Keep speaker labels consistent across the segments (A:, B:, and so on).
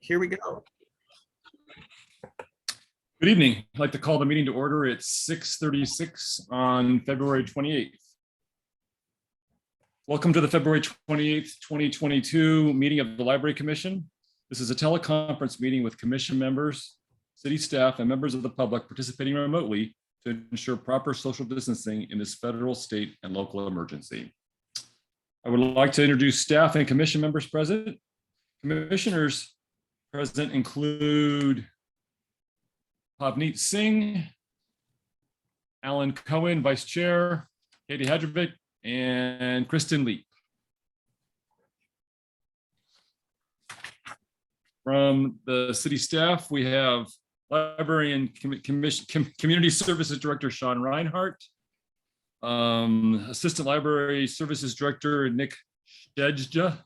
A: here we go.
B: Good evening. I'd like to call the meeting to order. It's 6:36 on February 28th. Welcome to the February 28th, 2022 meeting of the Library Commission. This is a teleconference meeting with commission members, city staff, and members of the public participating remotely to ensure proper social distancing in this federal, state, and local emergency. I would like to introduce staff and commission members present. Commissioners present include Pavneet Singh, Alan Cohen, Vice Chair, Katie Hadrovic, and Kristen Leap. From the city staff, we have Library and Community Services Director Sean Reinhart, Assistant Library Services Director Nick Shedja,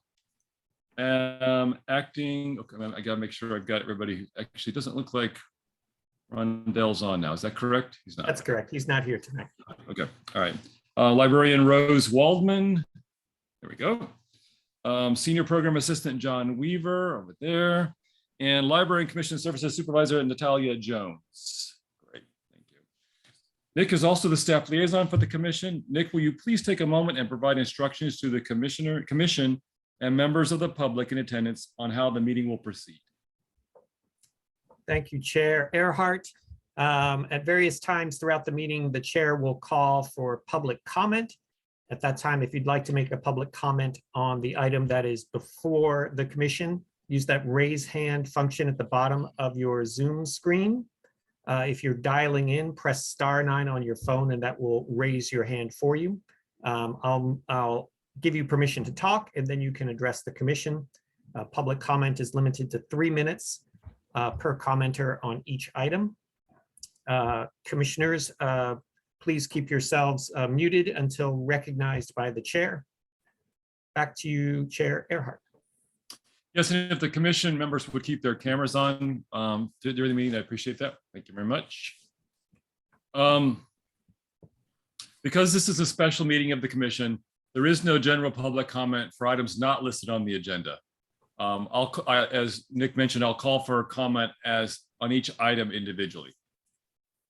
B: acting, okay, I gotta make sure I've got everybody. Actually, it doesn't look like Rondell's on now. Is that correct? He's not.
A: That's correct. He's not here tonight.
B: Okay. All right. Librarian Rose Waldman. There we go. Senior Program Assistant John Weaver over there. And Library and Commission Services Supervisor Natalia Jones. Great. Thank you. Nick is also the staff liaison for the commission. Nick, will you please take a moment and provide instructions to the commission and members of the public in attendance on how the meeting will proceed?
A: Thank you, Chair Earhart. At various times throughout the meeting, the chair will call for public comment. At that time, if you'd like to make a public comment on the item that is before the commission, use that raise hand function at the bottom of your Zoom screen. If you're dialing in, press *9 on your phone and that will raise your hand for you. I'll give you permission to talk and then you can address the commission. Public comment is limited to 3 minutes per commenter on each item. Commissioners, please keep yourselves muted until recognized by the chair. Back to you, Chair Earhart.
B: Yes, and if the commission members would keep their cameras on during the meeting, I appreciate that. Thank you very much. Because this is a special meeting of the commission, there is no general public comment for items not listed on the agenda. As Nick mentioned, I'll call for a comment on each item individually.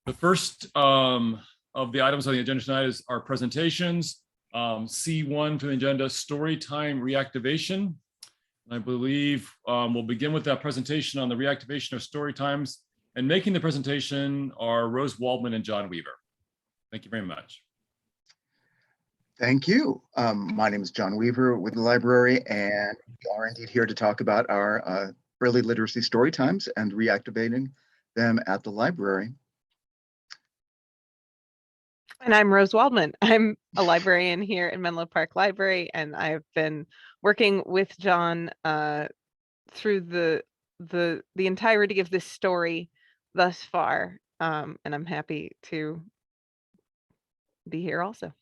B: The first of the items on the agenda tonight is our presentations. C1 to the agenda, Storytime reactivation. I believe we'll begin with that presentation on the reactivation of Storytimes, and making the presentation are Rose Waldman and John Weaver. Thank you very much.
C: Thank you. My name is John Weaver with the library, and we are indeed here to talk about our early literacy story times and reactivating them at the library.
D: And I'm Rose Waldman. I'm a librarian here in Menlo Park Library, and I've been working with John through the entirety of this story thus far, and I'm happy to be here also.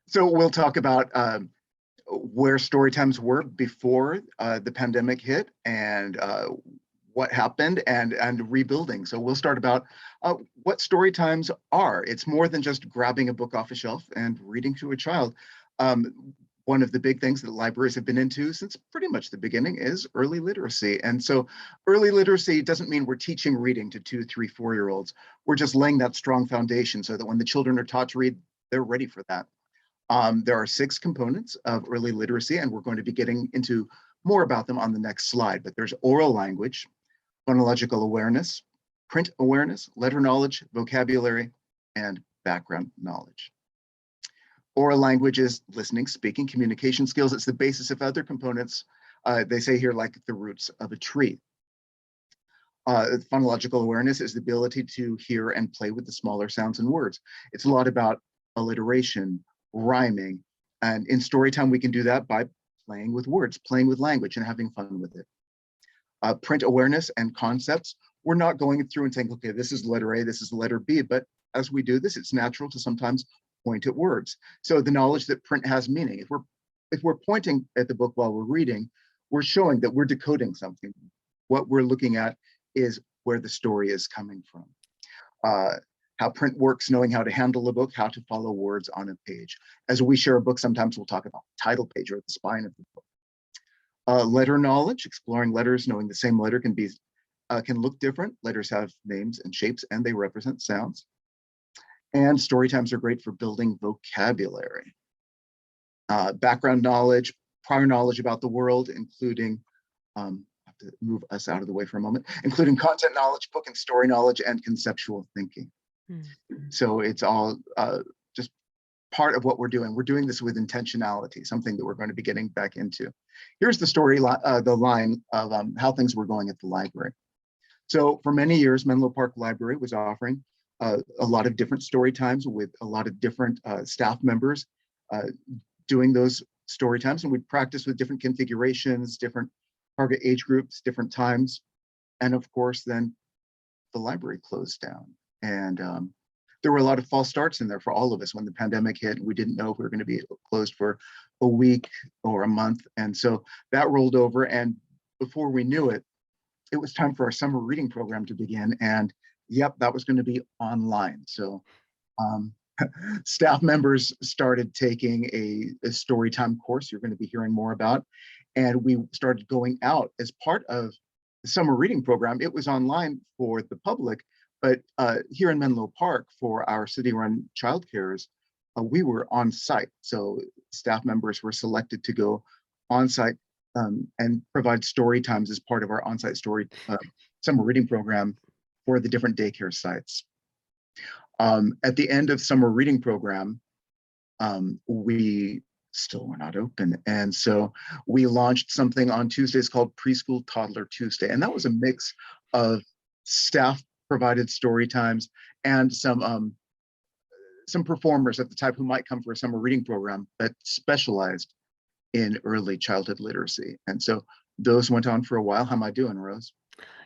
C: So we'll talk about where story times were before the pandemic hit and what happened and rebuilding. So we'll start about what story times are. It's more than just grabbing a book off a shelf and reading to a child. One of the big things that libraries have been into since pretty much the beginning is early literacy. And so early literacy doesn't mean we're teaching reading to 2, 3, 4-year-olds. We're just laying that strong foundation so that when the children are taught to read, they're ready for that. There are 6 components of early literacy, and we're going to be getting into more about them on the next slide. But there's oral language, phonological awareness, print awareness, letter knowledge, vocabulary, and background knowledge. Oral language is listening, speaking, communication skills. It's the basis of other components. They say here, like the roots of a tree. Phonological awareness is the ability to hear and play with the smaller sounds and words. It's a lot about alliteration, rhyming, and in Storytime we can do that by playing with words, playing with language, and having fun with it. Print awareness and concepts. We're not going through and saying, okay, this is letter A, this is letter B, but as we do this, it's natural to sometimes point at words. So the knowledge that print has meaning. If we're pointing at the book while we're reading, we're showing that we're decoding something. What we're looking at is where the story is coming from. How print works, knowing how to handle a book, how to follow words on a page. As we share a book, sometimes we'll talk about the title page or the spine of the book. Letter knowledge, exploring letters, knowing the same letter can look different. Letters have names and shapes, and they represent sounds. And story times are great for building vocabulary. Background knowledge, prior knowledge about the world, including, I have to move us out of the way for a moment, including content knowledge, book and story knowledge, and conceptual thinking. So it's all just part of what we're doing. We're doing this with intentionality, something that we're going to be getting back into. Here's the story, the line of how things were going at the library. So for many years, Menlo Park Library was offering a lot of different story times with a lot of different staff members doing those story times, and we'd practice with different configurations, different target age groups, different times. And of course, then the library closed down. And there were a lot of false starts in there for all of us when the pandemic hit. We didn't know if we were going to be closed for a week or a month. And so that rolled over. And before we knew it, it was time for our summer reading program to begin. And yep, that was going to be online. So staff members started taking a Storytime course you're going to be hearing more about. And we started going out as part of the summer reading program. It was online for the public, but here in Menlo Park for our city-run childcares, we were on site. So staff members were selected to go on site and provide story times as part of our on-site summer reading program for the different daycare sites. At the end of summer reading program, we still were not open. And so we launched something on Tuesdays called Preschool Toddler Tuesday. And that was a mix of staff provided story times and some performers at the time who might come for a summer reading program that specialized in early childhood literacy. And so those went on for a while. How am I doing, Rose?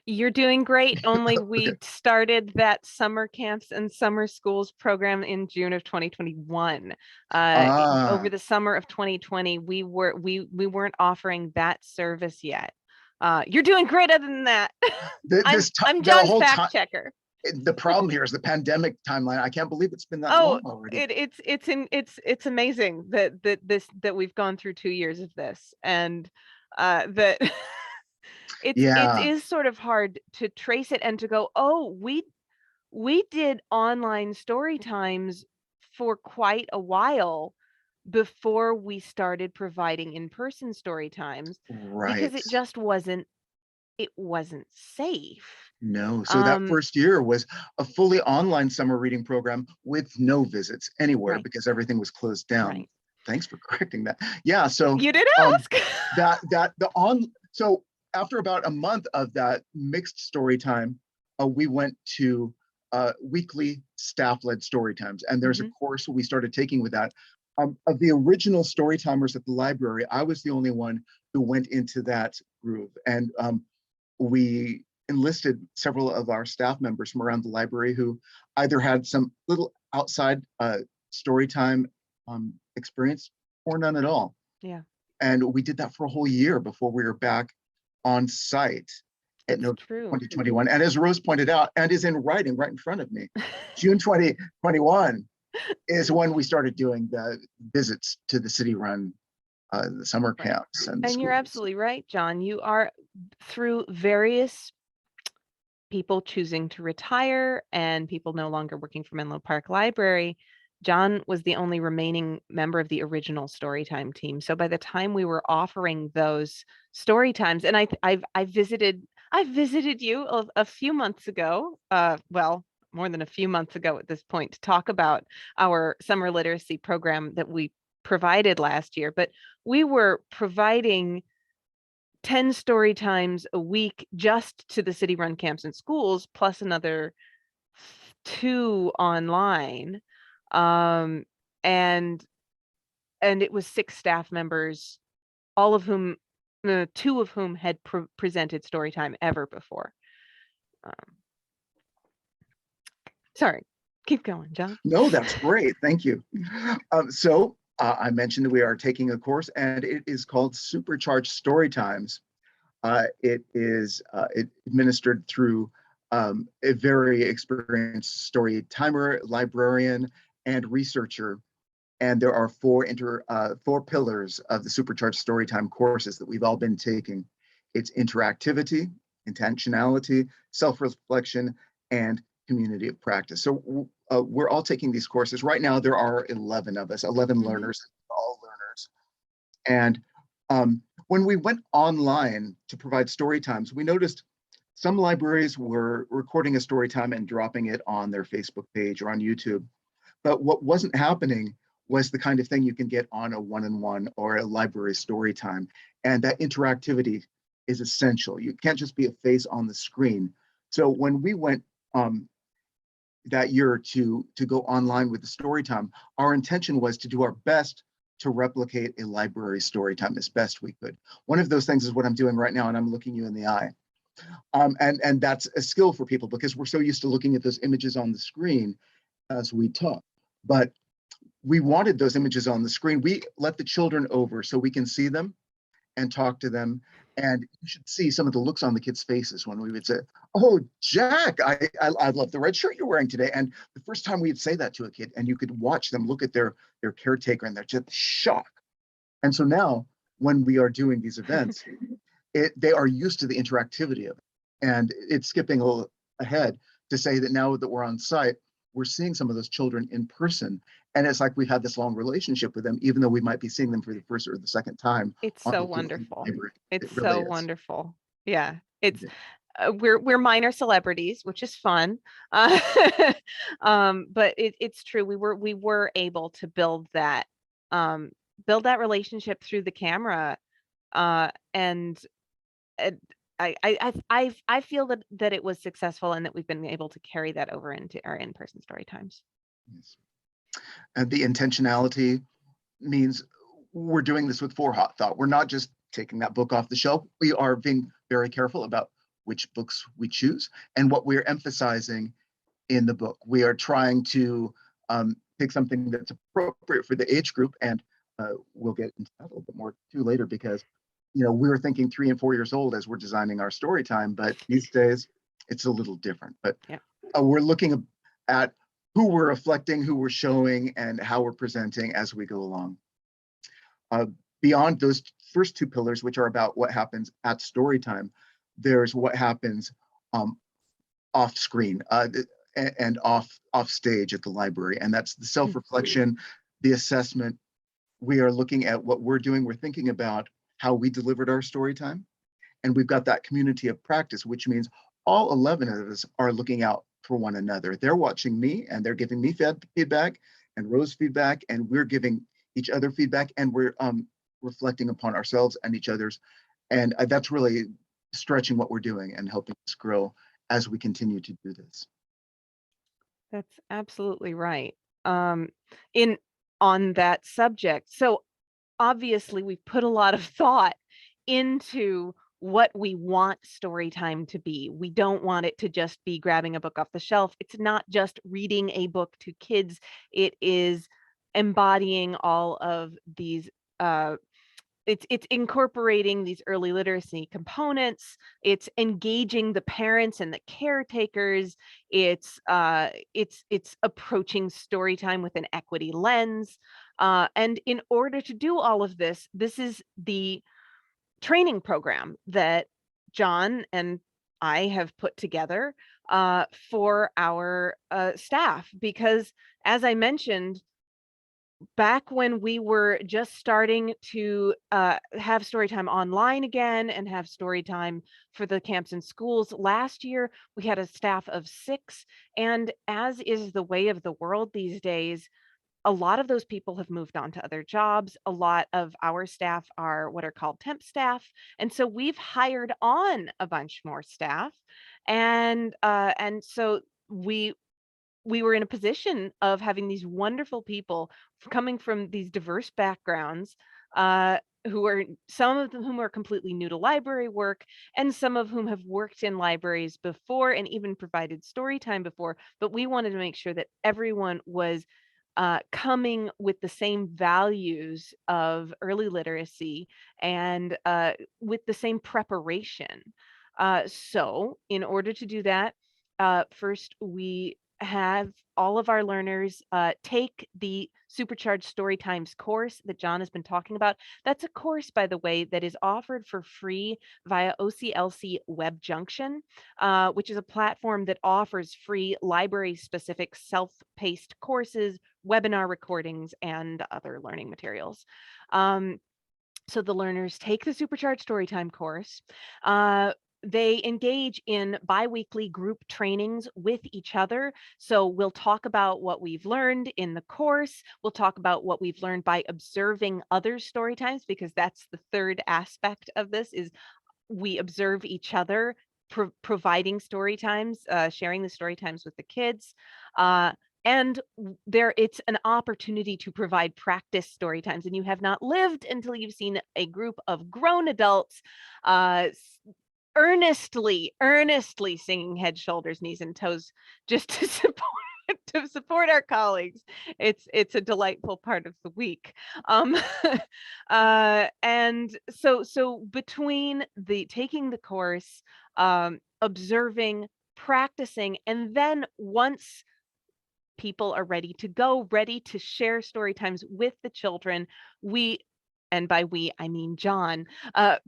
D: You're doing great. Only we started that summer camps and summer schools program in June of 2021. Over the summer of 2020, we weren't offering that service yet. You're doing great. Other than that, I'm John's fact checker.
C: The problem here is the pandemic timeline. I can't believe it's been that long already.
D: It's amazing that we've gone through 2 years of this, and that. It is sort of hard to trace it and to go, oh, we did online story times for quite a while before we started providing in-person story times, because it just wasn't safe.
C: No, so that first year was a fully online summer reading program with no visits anywhere because everything was closed down. Thanks for correcting that. Yeah, so
D: you did ask.
C: So after about a month of that mixed story time, we went to weekly staff-led story times. And there's a course we started taking with that. Of the original story timers at the library, I was the only one who went into that groove. And we enlisted several of our staff members from around the library who either had some little outside story time experience or none at all.
D: Yeah.
C: And we did that for a whole year before we were back on site at November 2021. And as Rose pointed out, and is in writing right in front of me, June 2021 is when we started doing the visits to the city-run the summer camps. And
D: you're absolutely right, John. You are, through various people choosing to retire and people no longer working for Menlo Park Library, John was the only remaining member of the original Storytime team. So by the time we were offering those story times, and I visited you a few months ago, well, more than a few months ago at this point, to talk about our summer literacy program that we provided last year. But we were providing 10 story times a week just to the city-run camps and schools, plus another 2 online. And it was 6 staff members, all of whom, 2 of whom had presented Storytime ever before. Sorry, keep going, John.
C: No, that's great. Thank you. So I mentioned that we are taking a course, and it is called Supercharge Storytimes. It is administered through a very experienced story timer, librarian, and researcher And there are four pillars of the Supercharge Storytime courses that we've all been taking. It's interactivity, intentionality, self-reflection, and community of practice. So we're all taking these courses. Right now, there are 11 of us, 11 learners, all learners. And when we went online to provide story times, we noticed some libraries were recording a story time and dropping it on their Facebook page or on YouTube. But what wasn't happening was the kind of thing you can get on a one-on-one or a library story time. And that interactivity is essential. You can't just be a face on the screen. So when we went that year to go online with the story time, our intention was to do our best to replicate a library story time as best we could. One of those things is what I'm doing right now, and I'm looking you in the eye. And that's a skill for people because we're so used to looking at those images on the screen as we talk. But we wanted those images on the screen. We let the children over so we can see them and talk to them. And you should see some of the looks on the kids' faces when we would say, "Oh, Jack, I love the red shirt you're wearing today." And the first time we'd say that to a kid, and you could watch them look at their caretaker, and they're just shocked. And so now, when we are doing these events, they are used to the interactivity of it. And it's skipping a little ahead to say that now that we're on site, we're seeing some of those children in person. And it's like we've had this long relationship with them, even though we might be seeing them for the first or the second time.
D: It's so wonderful. It's
C: really
D: so
C: is.
D: wonderful. Yeah, it's we're minor celebrities, which is fun. But it's true. We were able to build that relationship through the camera, and I feel that it was successful and that we've been able to carry that over into our in-person story times.
C: Yes. And the intentionality means we're doing this with forethought. We're not just taking that book off the shelf. We are being very careful about which books we choose and what we're emphasizing in the book. We are trying to pick something that's appropriate for the age group, and we'll get into that a little bit more too later because we were thinking 3 and 4 years old as we're designing our story time, but these days it's a little different. But
D: yeah.
C: We're looking at who we're reflecting, who we're showing, and how we're presenting as we go along. Beyond those first 2 pillars, which are about what happens at story time, there's what happens off screen and off stage at the library. And that's the self-reflection, the assessment. We are looking at what we're doing. We're thinking about how we delivered our story time. And we've got that community of practice, which means all 11 of us are looking out for one another. They're watching me and they're giving me feedback and Rose feedback, and we're giving each other feedback, and we're reflecting upon ourselves and each other's. And that's really stretching what we're doing and helping us grow as we continue to do this.
D: That's absolutely right. On that subject. So obviously we've put a lot of thought into what we want story time to be. We don't want it to just be grabbing a book off the shelf. It's not just reading a book to kids. It is embodying all of these it's incorporating these early literacy components. It's engaging the parents and the caretakers. It's approaching story time with an equity lens. And in order to do all of this, this is the training program that John and I have put together for our staff, because as I mentioned, back when we were just starting to have Storytime online again and have Storytime for the camps and schools last year, we had a staff of 6. And as is the way of the world these days, a lot of those people have moved on to other jobs. A lot of our staff are what are called temp staff. And so we've hired on a bunch more staff. And so we were in a position of having these wonderful people coming from these diverse backgrounds, who are some of them whom are completely new to library work, and some of whom have worked in libraries before and even provided story time before. But we wanted to make sure that everyone was coming with the same values of early literacy and with the same preparation. So in order to do that, first we have all of our learners take the Supercharge Storytime's course that John has been talking about. That's a course, by the way, that is offered for free via OCLC Web Junction, which is a platform that offers free library-specific self-paced courses, webinar recordings, and other learning materials. So the learners take the Supercharge Storytime course. They engage in bi-weekly group trainings with each other. So we'll talk about what we've learned in the course. We'll talk about what we've learned by observing other story times, because that's the third aspect of this, is we observe each other providing story times, sharing the story times with the kids. And it's an opportunity to provide practice story times. And you have not lived until you've seen a group of grown adults earnestly singing head, shoulders, knees, and toes, just to support our colleagues. It's a delightful part of the week. And so between the taking the course, observing, practicing, and then once people are ready to go, ready to share story times with the children, we, and by we, I mean John,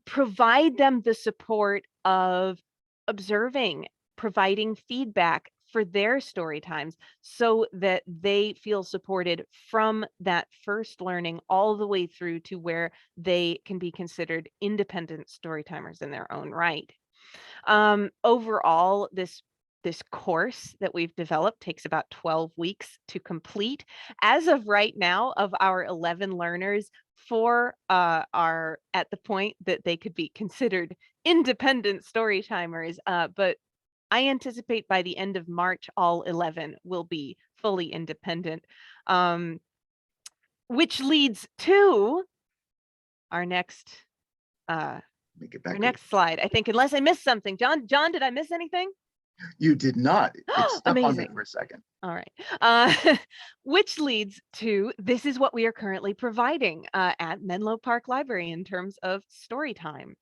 D: provide them the support of observing, providing feedback for their story times, so that they feel supported from that first learning all the way through to where they can be considered independent story timers in their own right. Overall, this course that we've developed takes about 12 weeks to complete. As of right now, of our 11 learners, 4 are at the point that they could be considered independent story timers, but I anticipate by the end of March, all 11 will be fully independent, which leads to our next
C: Make it back.
D: our next slide, I think, unless I missed something. John, did I miss anything?
C: You did not. It stuck on me
D: Amazing.
C: for a second.
D: All right. Which leads to, this is what we are currently providing at Menlo Park Library in terms of story time.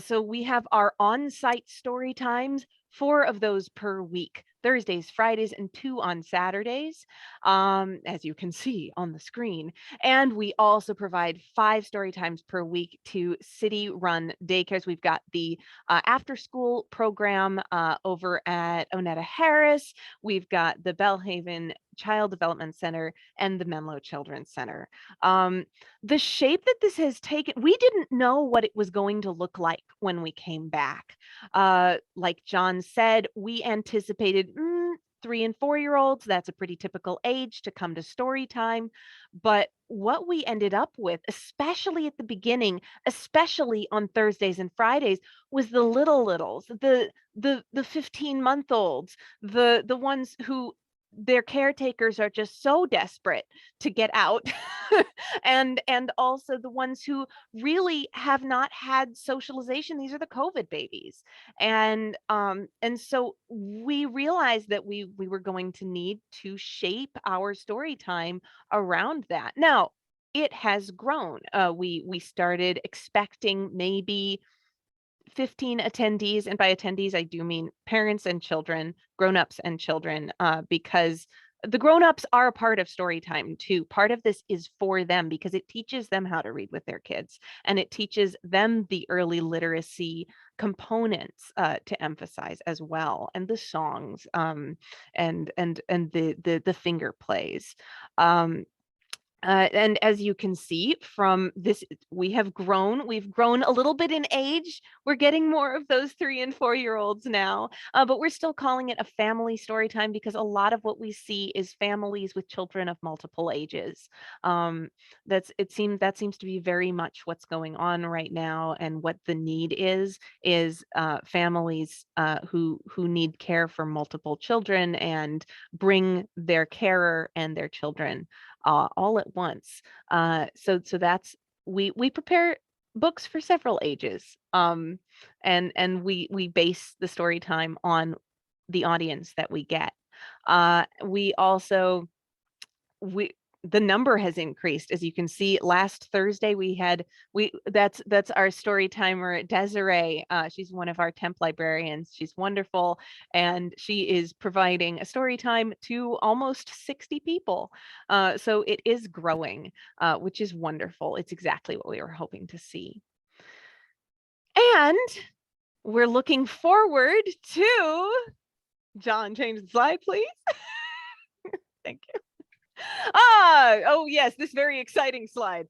D: So we have our on-site story times, 4 of those per week, Thursdays, Fridays, and 2 on Saturdays, as you can see on the screen. And we also provide 5 story times per week to city-run daycares. We've got the after-school program over at Onetta Harris. We've got the Bellhaven Child Development Center and the Menlo Children's Center. The shape that this has taken, we didn't know what it was going to look like when we came back. Like John said, we anticipated 3 and 4-year-olds. That's a pretty typical age to come to story time. But what we ended up with, especially at the beginning, especially on Thursdays and Fridays, was the littles, the 15-month-olds, the ones who their caretakers are just so desperate to get out, and also the ones who really have not had socialization. These are the COVID babies, and so we realized that we were going to need to shape our story time around that. Now it has grown. We started expecting maybe 15 attendees, and by attendees I do mean parents and children, grown-ups and children, because the grown-ups are a part of story time too. Part of this is for them because it teaches them how to read with their kids, and it teaches them the early literacy components to emphasize as well, and the songs, and the finger plays. And as you can see from this, we've grown a little bit in age. We're getting more of those 3 and 4-year-olds now, but we're still calling it a family story time because a lot of what we see is families with children of multiple ages. That seems to be very much what's going on right now, and what the need is families who need care for multiple children and bring their carer and their children all at once. So that's, we prepare books for several ages, and we base the story time on the audience that we get. We also, the number has increased. As you can see, last Thursday that's our story timer, Desiree. She's one of our temp librarians. She's wonderful, and she is providing a story time to almost 60 people. So it is growing, which is wonderful. It's exactly what we were hoping to see. And we're looking forward to, John, change the slide, please. Thank you. Oh yes, this very exciting slide.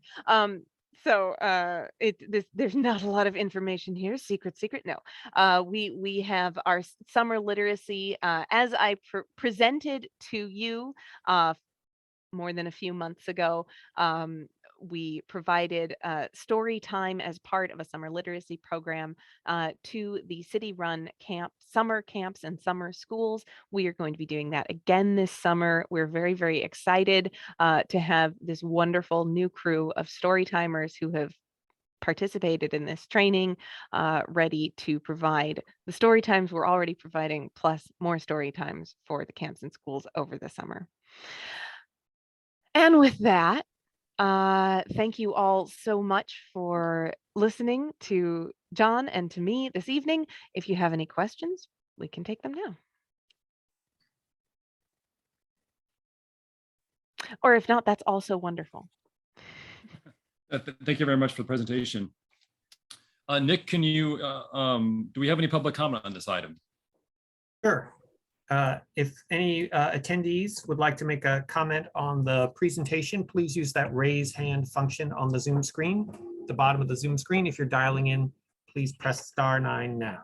D: There's not a lot of information here. Secret. No. We have our summer literacy, as I presented to you more than a few months ago. We provided story time as part of a summer literacy program to the city-run summer camps and summer schools. We are going to be doing that again this summer. We're very, very excited to have this wonderful new crew of story timers who have participated in this training, ready to provide the story times we're already providing, plus more story times for the camps and schools over the summer. And with that, thank you all so much for listening to John and to me this evening. If you have any questions, we can take them now. Or if not, that's also wonderful.
B: Thank you very much for the presentation. Nick, can you, do we have any public comment on this item?
A: Sure. If any attendees would like to make a comment on the presentation, please use that raise hand function on the Zoom screen, the bottom of the Zoom screen. If you're dialing in, please press *9 now.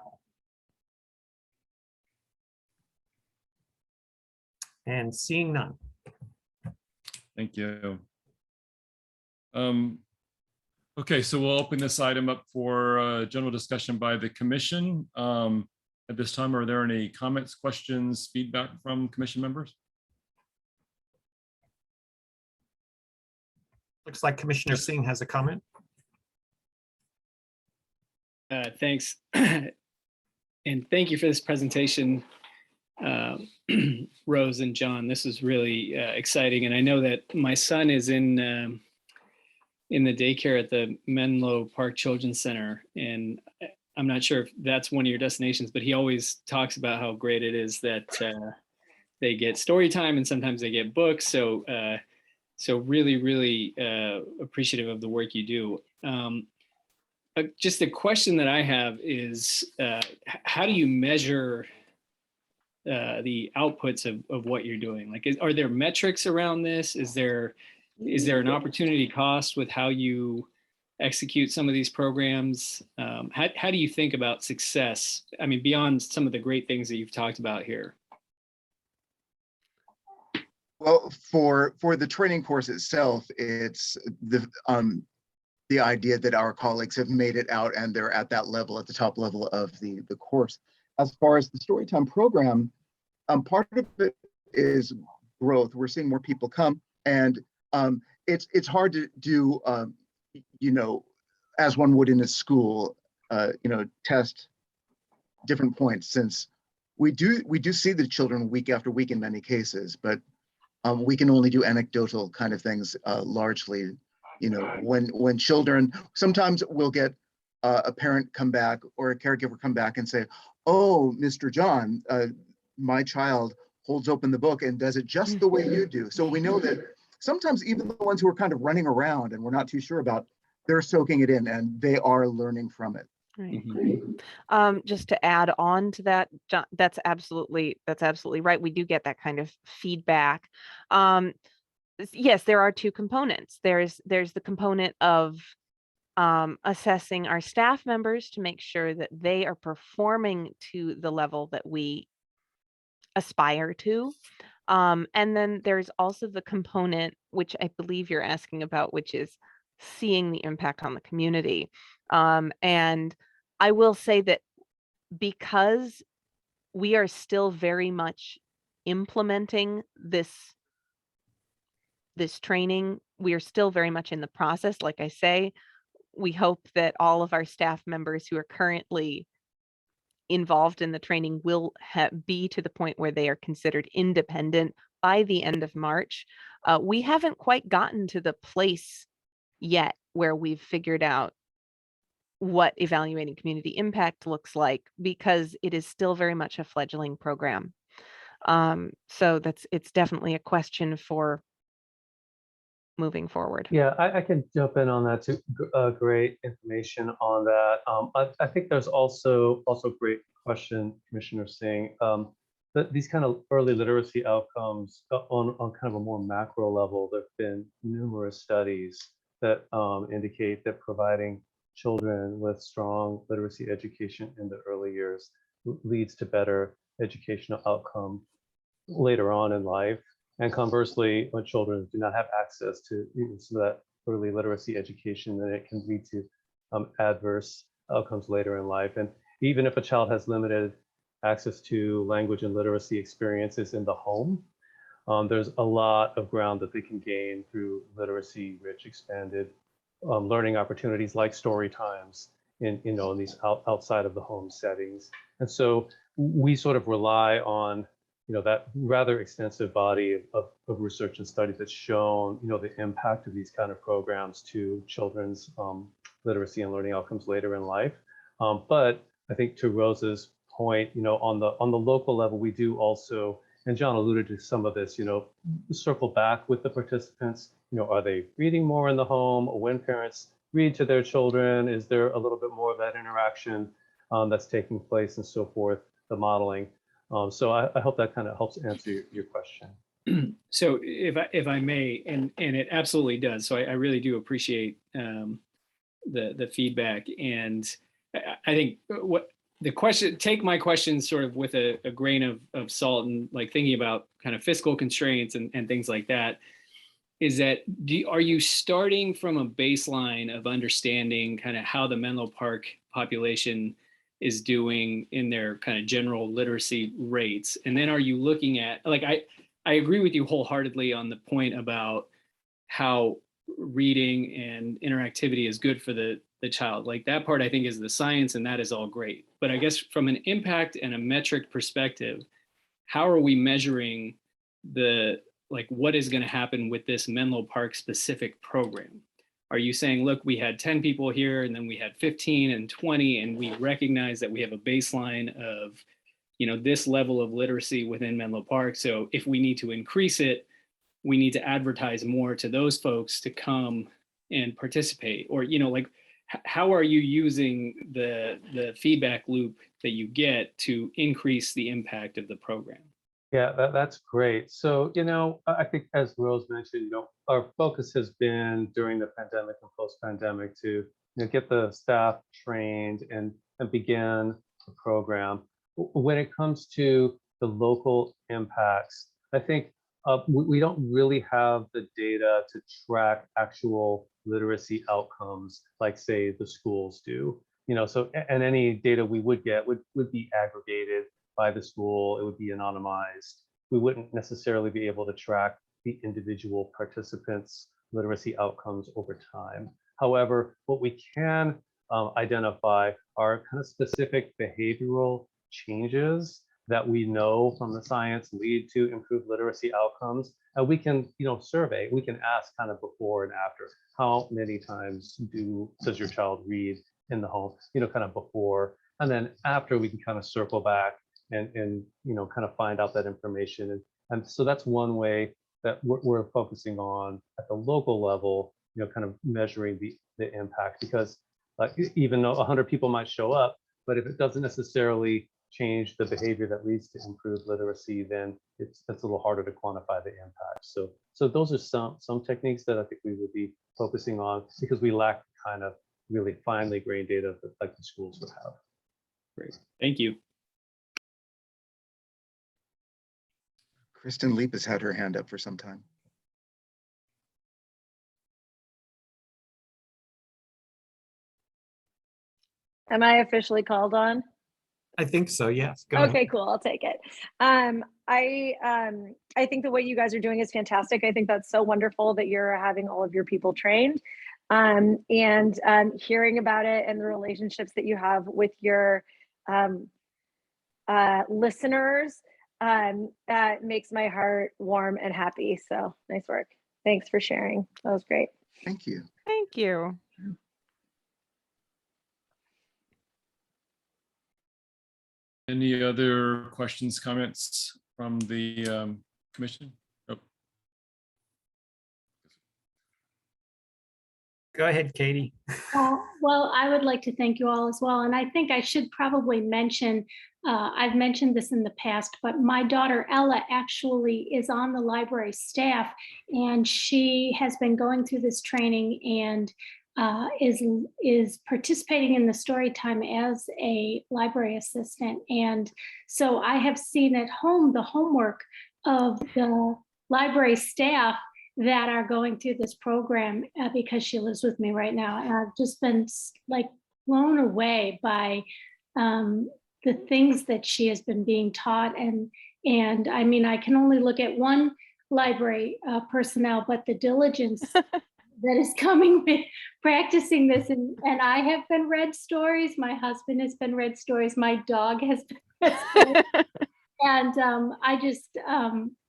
A: And seeing none.
B: Thank you. Okay, so we'll open this item up for general discussion by the commission. At this time, are there any comments, questions, feedback from commission members?
A: Looks like Commissioner Singh has a comment.
E: Thanks. And thank you for this presentation, Rose and John. This is really exciting. And I know that my son is in the daycare at the Menlo Park Children's Center. And I'm not sure if that's one of your destinations, but he always talks about how great it is that they get story time and sometimes they get books. So really, really appreciative of the work you do. Just a question that I have is, how do you measure the outputs of what you're doing? Like, are there metrics around this? Is there an opportunity cost with how you execute some of these programs? How do you think about success? I mean, beyond some of the great things that you've talked about here.
C: Well, for the training course itself, it's the idea that our colleagues have made it out and they're at that level, at the top level of the course. As far as the Storytime program, part of it is growth. We're seeing more people come, and it's hard to do, as one would in a school, test different points, since we do see the children week after week in many cases, but we can only do anecdotal kind of things largely. When children, sometimes we'll get a parent come back or a caregiver come back and say, "Oh, Mr. John, my child holds open the book and does it just the way you do." So we know that sometimes even the ones who are kind of running around and we're not too sure about, they're soaking it in and they are learning from it.
D: Right.
E: Mm-hmm.
D: Just to add on to that, John, that's absolutely right. We do get that kind of feedback. Yes, there are two components. There's the component of assessing our staff members to make sure that they are performing to the level that we aspire to. And then there's also the component, which I believe you're asking about, which is seeing the impact on the community. And I will say that because we are still very much implementing this training, we are still very much in the process. Like I say, we hope that all of our staff members who are currently involved in the training will be to the point where they are considered independent by the end of March. We haven't quite gotten to the place yet where we've figured out what evaluating community impact looks like, because it is still very much a fledgling program. So it's definitely a question for moving forward.
F: Yeah, I can jump in on that too. Great information on that. I think there's also great question, Commissioner Singh. That these kind of early literacy outcomes on kind of a more macro level, there have been numerous studies that indicate that providing children with strong literacy education in the early years leads to better educational outcome later on in life. And conversely, when children do not have access to some of that early literacy education, then it can lead to adverse outcomes later in life. And even if a child has limited access to language and literacy experiences in the home, there's a lot of ground that they can gain through literacy-rich, expanded learning opportunities like story times in these outside of the home settings. And so we sort of rely on that rather extensive body of research and studies that's shown, the impact of these kind of programs to children's literacy and learning outcomes later in life. But I think to Rose's point, on the local level, we do also, and John alluded to some of this, circle back with the participants. Are they reading more in the home? When parents read to their children, is there a little bit more of that interaction that's taking place and so forth, the modeling. So I hope that kind of helps answer your question.
E: So if I may, and it absolutely does. So I really do appreciate the feedback, and I think what the question, take my question sort of with a grain of salt, and like thinking about kind of fiscal constraints and things like that, is that are you starting from a baseline of understanding kind of how the Menlo Park population is doing in their kind of general literacy rates? And then are you looking at, like, I agree with you wholeheartedly on the point about how reading and interactivity is good for the child. Like that part I think is the science, and that is all great. But I guess from an impact and a metric perspective, how are we measuring what is going to happen with this Menlo Park specific program? Are you saying, look, we had 10 people here and then we had 15 and 20, and we recognize that we have a baseline of, this level of literacy within Menlo Park. So if we need to increase it, we need to advertise more to those folks to come and participate? Or, how are you using the feedback loop that you get to increase the impact of the program?
F: Yeah, that's great. So, I think as Rose mentioned, our focus has been during the pandemic and post-pandemic to get the staff trained and begin the program. When it comes to the local impacts, I think we don't really have the data to track actual literacy outcomes like, say, the schools do. So, and any data we would get would be aggregated by the school. It would be anonymized. We wouldn't necessarily be able to track the individual participants' literacy outcomes over time. However, what we can identify are kind of specific behavioral changes that we know from the science lead to improved literacy outcomes. And we can, survey, we can ask kind of before and after, how many times does your child read in the home, kind of before, and then after we can kind of circle back and kind of find out that information. And so that's one way that we're focusing on at the local level, kind of measuring the impact, because even though 100 people might show up, but if it doesn't necessarily change the behavior that leads to improved literacy, then it's a little harder to quantify the impact. So those are some techniques that I think we would be focusing on, because we lack kind of really finely grained data that like the schools would have.
E: Great, thank you.
C: Kristen Leap has had her hand up for some time.
G: Am I officially called on?
A: I think so, yes. Go
G: Okay,
A: ahead.
G: cool. I'll take it. I think the what you guys are doing is fantastic. I think that's so wonderful that you're having all of your people trained, and hearing about it and the relationships that you have with your listeners. makes my heart warm and happy. So nice work. Thanks for sharing. That was great.
C: Thank you.
D: Thank you.
B: Any other questions, comments from the commission? Oh,
A: Go ahead, Katie.
H: Well, I would like to thank you all as well. And I think I should probably mention, I've mentioned this in the past, but my daughter Ella actually is on the library staff, and she has been going through this training and is participating in the Storytime as a library assistant. And so I have seen at home the homework of the library staff that are going through this program because she lives with me right now. And I've just been like blown away by the things that she has been being taught. And I mean, I can only look at one library personnel, but the diligence that is coming with practicing this. And I have been read stories. My husband has been read stories. My dog has been read stories. And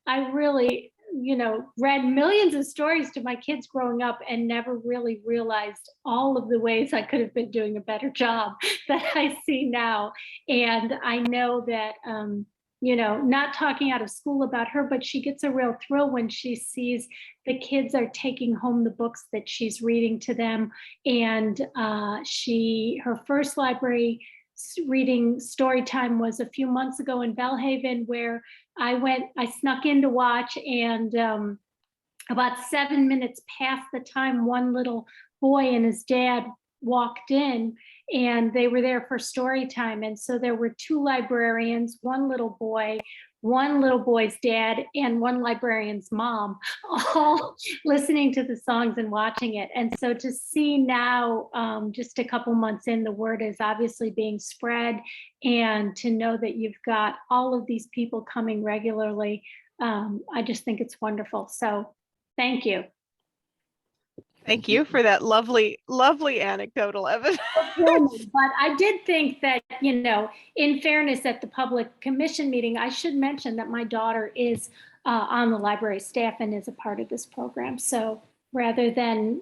H: I really, read millions of stories to my kids growing up and never really realized all of the ways I could have been doing a better job that I see now. And I know that, not talking out of school about her, but she gets a real thrill when she sees the kids are taking home the books that she's reading to them. And her first library reading story time was a few months ago in Bellhaven, where I snuck in to watch, and about 7 minutes past the time, one little boy and his dad walked in, and they were there for story time. And so there were two librarians, one little boy's dad, and one librarian's mom, all listening to the songs and watching it. And so to see now, just a couple months in, the word is obviously being spread, and to know that you've got all of these people coming regularly, I just think it's wonderful. So thank you.
D: Thank you for that lovely, lovely anecdotal evidence.
H: But I did think that, in fairness, at the public commission meeting, I should mention that my daughter is on the library staff and is a part of this program. So rather than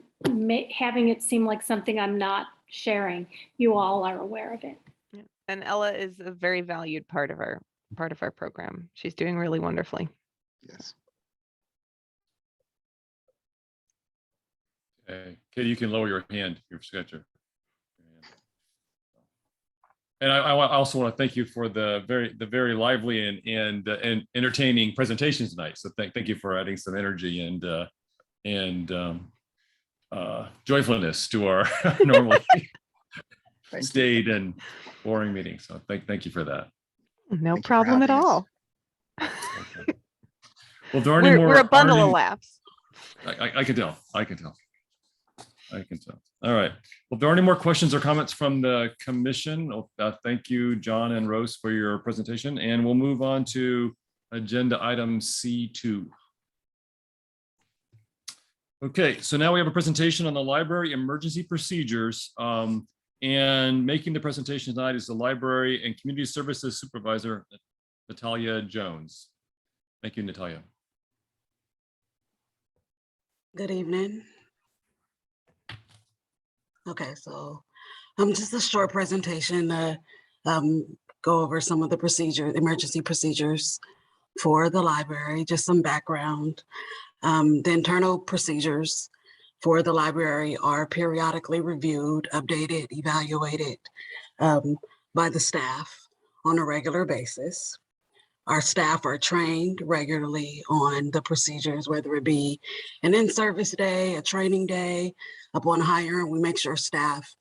H: having it seem like something I'm not sharing, you all are aware of it.
D: Yeah. And Ella is a very valued part of our program. She's doing really wonderfully.
C: Yes.
B: okay. Katie, you can lower your hand, your sketcher. And I also want to thank you for the very lively and entertaining presentations tonight. So thank you for adding some energy and joyfulness to our normally staid and boring meeting. So thank you for that.
D: No
C: Thank you for
D: problem at
C: having us.
D: all.
B: Okay. Well, there are any more.
D: We're a bundle of laughs.
B: I can tell. I can tell. All right. Well, if there are any more questions or comments from the commission, thank you, John and Rose, for your presentation. And we'll move on to agenda item C2. Okay, so now we have a presentation on the library emergency procedures. And making the presentation tonight is the Library and Community Services Supervisor, Natalia Jones. Thank you, Natalia.
I: Good evening. Okay, so just a short presentation to go over some of the emergency procedures for the library, just some background. The internal procedures for the library are periodically reviewed, updated, evaluated by the staff on a regular basis. Our staff are trained regularly on the procedures, whether it be an in-service day, a training day. Upon hire, we make sure staff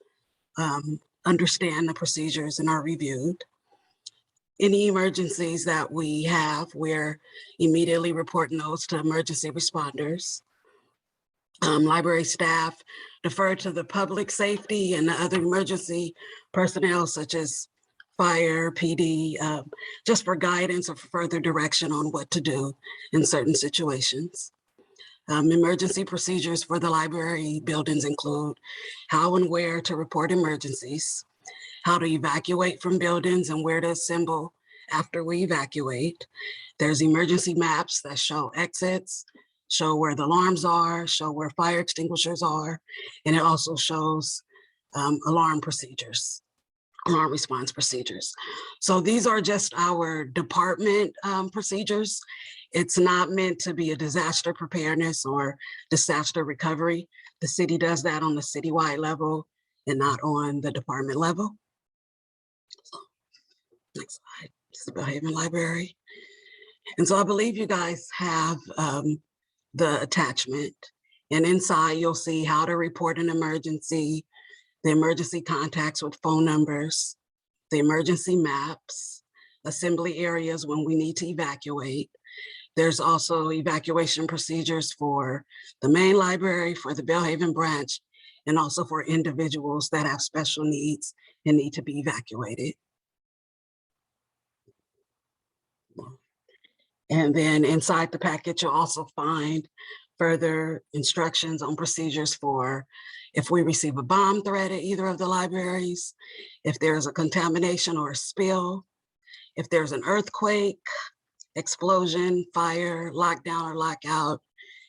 I: understand the procedures and are reviewed. Any emergencies that we have, we're immediately reporting those to emergency responders. Library staff defer to the public safety and the other emergency personnel, such as fire, PD, just for guidance or further direction on what to do in certain situations. Emergency procedures for the library buildings include how and where to report emergencies, how to evacuate from buildings and where to assemble after we evacuate. There's emergency maps that show exits, show where the alarms are, show where fire extinguishers are, and it also shows alarm procedures, alarm response procedures. So these are just our department procedures. It's not meant to be a disaster preparedness or disaster recovery. The city does that on the citywide level and not on the department level. So, next slide, this is the Belhaven Library. And so I believe you guys have the attachment, and inside you'll see how to report an emergency, the emergency contacts with phone numbers, the emergency maps, assembly areas when we need to evacuate. There's also evacuation procedures for the main library, for the Belhaven branch, and also for individuals that have special needs and need to be evacuated. And then inside the package, you'll also find further instructions on procedures for if we receive a bomb threat at either of the libraries, if there's a contamination or a spill, if there's an earthquake, explosion, fire, lockdown or lockout,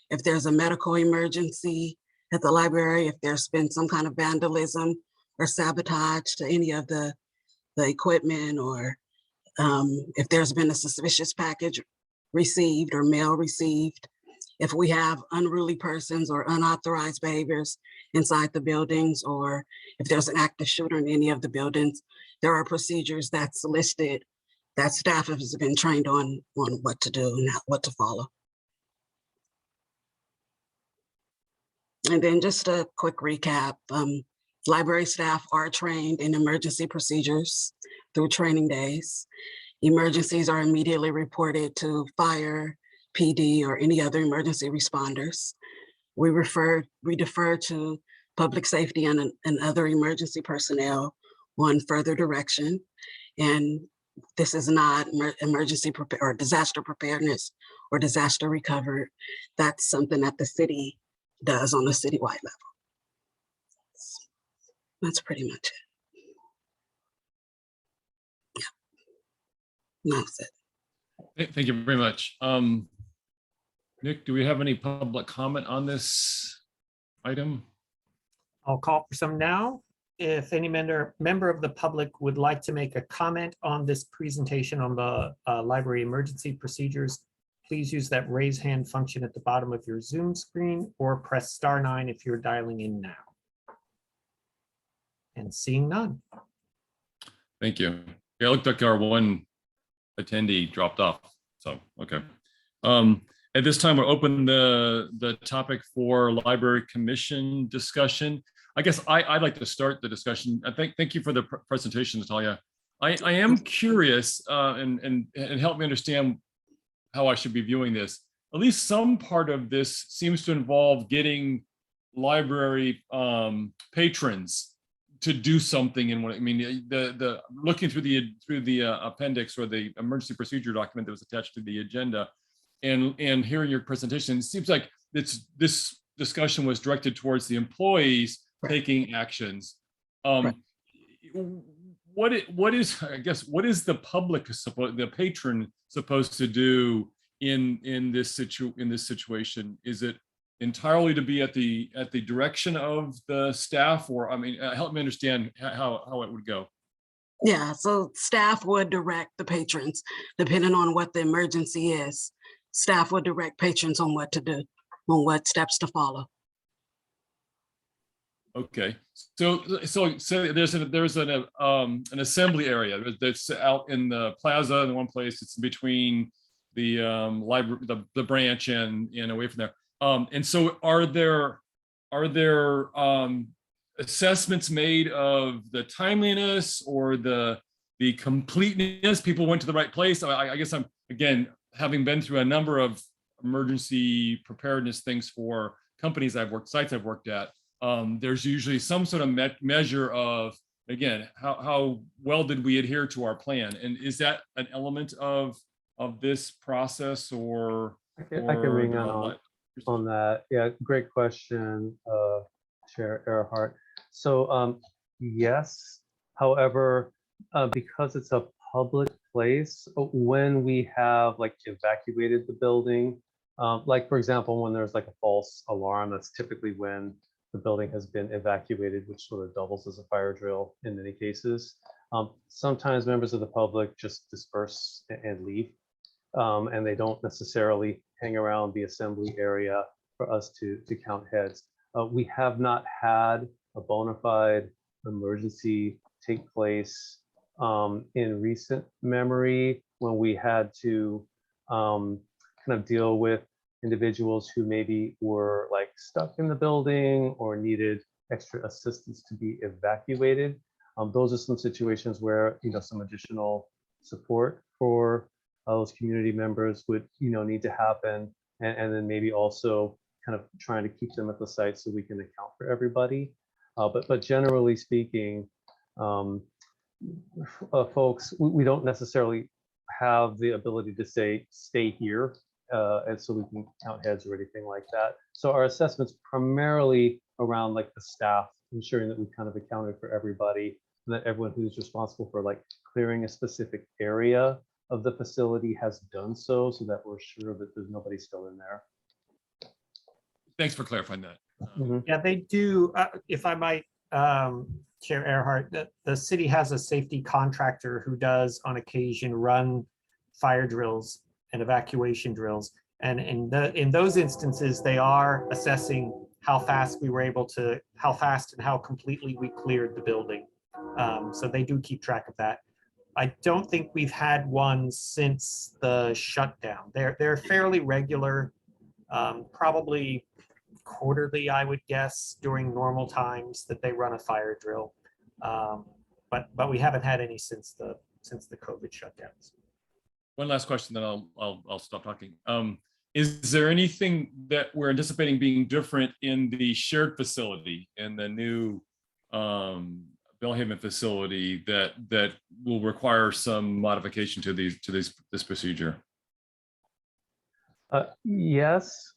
I: if there's a medical emergency at the library, if there's been some kind of vandalism or sabotage to any of the equipment, or if there's been a suspicious package received or mail received, if we have unruly persons or unauthorized behaviors inside the buildings, or if there's an active shooter in any of the buildings, there are procedures that's listed that staff has been trained on what to do and what to follow. And then just a quick recap. Library staff are trained in emergency procedures through training days. Emergencies are immediately reported to fire, PD, or any other emergency responders. We defer to public safety and other emergency personnel on further direction. And this is not emergency or disaster preparedness or disaster recovery. That's something that the city does on a citywide level. That's pretty much it. Yeah, that's it.
B: Thank you very much. Nick, do we have any public comment on this item?
A: I'll call for some now. If any member of the public would like to make a comment on this presentation on the library emergency procedures, please use that raise hand function at the bottom of your Zoom screen, or press *9 if you're dialing in now. And seeing none.
B: Thank you. Yeah, it looked like our one attendee dropped off. So, okay. At this time, we'll open the topic for library commission discussion. I guess I'd like to start the discussion. Thank you for the presentation, Natalia. I am curious, and help me understand how I should be viewing this. At least some part of this seems to involve getting library patrons to do something in what I mean. The looking through the appendix or the emergency procedure document that was attached to the agenda, and hearing your presentation, it seems like this discussion was directed towards the employees taking actions. What is the public the patron supposed to do in this situation? Is it entirely to be at the direction of the staff, or I mean, help me understand how it would go?
I: Yeah, so staff would direct the patrons depending on what the emergency is. Staff would direct patrons on what to do, on what steps to follow.
B: Okay, so there's an assembly area that's out in the plaza in one place. It's between the library, the branch, and away from there. And so are there assessments made of the timeliness or the completeness? People went to the right place. I guess I'm, again, having been through a number of emergency preparedness things for companies sites I've worked at. There's usually some sort of measure of, again, how well did we adhere to our plan? And is that an element of this process, or?
F: I can ring on that. Yeah, great question, Chair Earhart. So yes, however, because it's a public place when we have like evacuated the building. Like for example, when there's like a false alarm, that's typically when the building has been evacuated, which sort of doubles as a fire drill in many cases. Sometimes members of the public just disperse and leave, and they don't necessarily hang around the assembly area for us to count heads. We have not had a bona fide emergency take place in recent memory when we had to kind of deal with individuals who maybe were like stuck in the building or needed extra assistance to be evacuated. Those are some situations where, you know, some additional support for those community members would, you know, need to happen. And then maybe also kind of trying to keep them at the site so we can account for everybody. But generally speaking, folks, we don't necessarily have the ability to say, stay here, and so we can count heads or anything like that. So our assessment's primarily around like the staff, ensuring that we kind of accounted for everybody, and that everyone who's responsible for like clearing a specific area of the facility has done so that we're sure that there's nobody still in there.
B: Thanks for clarifying that.
A: Yeah, they do. If I might, Chair Earhart, the city has a safety contractor who does on occasion run fire drills and evacuation drills. And in those instances, they are assessing how fast we were able to, how fast and how completely we cleared the building. So they do keep track of that. I don't think we've had one since the shutdown. They're fairly regular, probably quarterly, I would guess, during normal times that they run a fire drill. But we haven't had any since the COVID shutdowns.
B: One last question, then I'll stop talking. Is there anything that we're anticipating being different in the shared facility and the new Belhaven facility that will require some modification to this procedure?
F: Yes,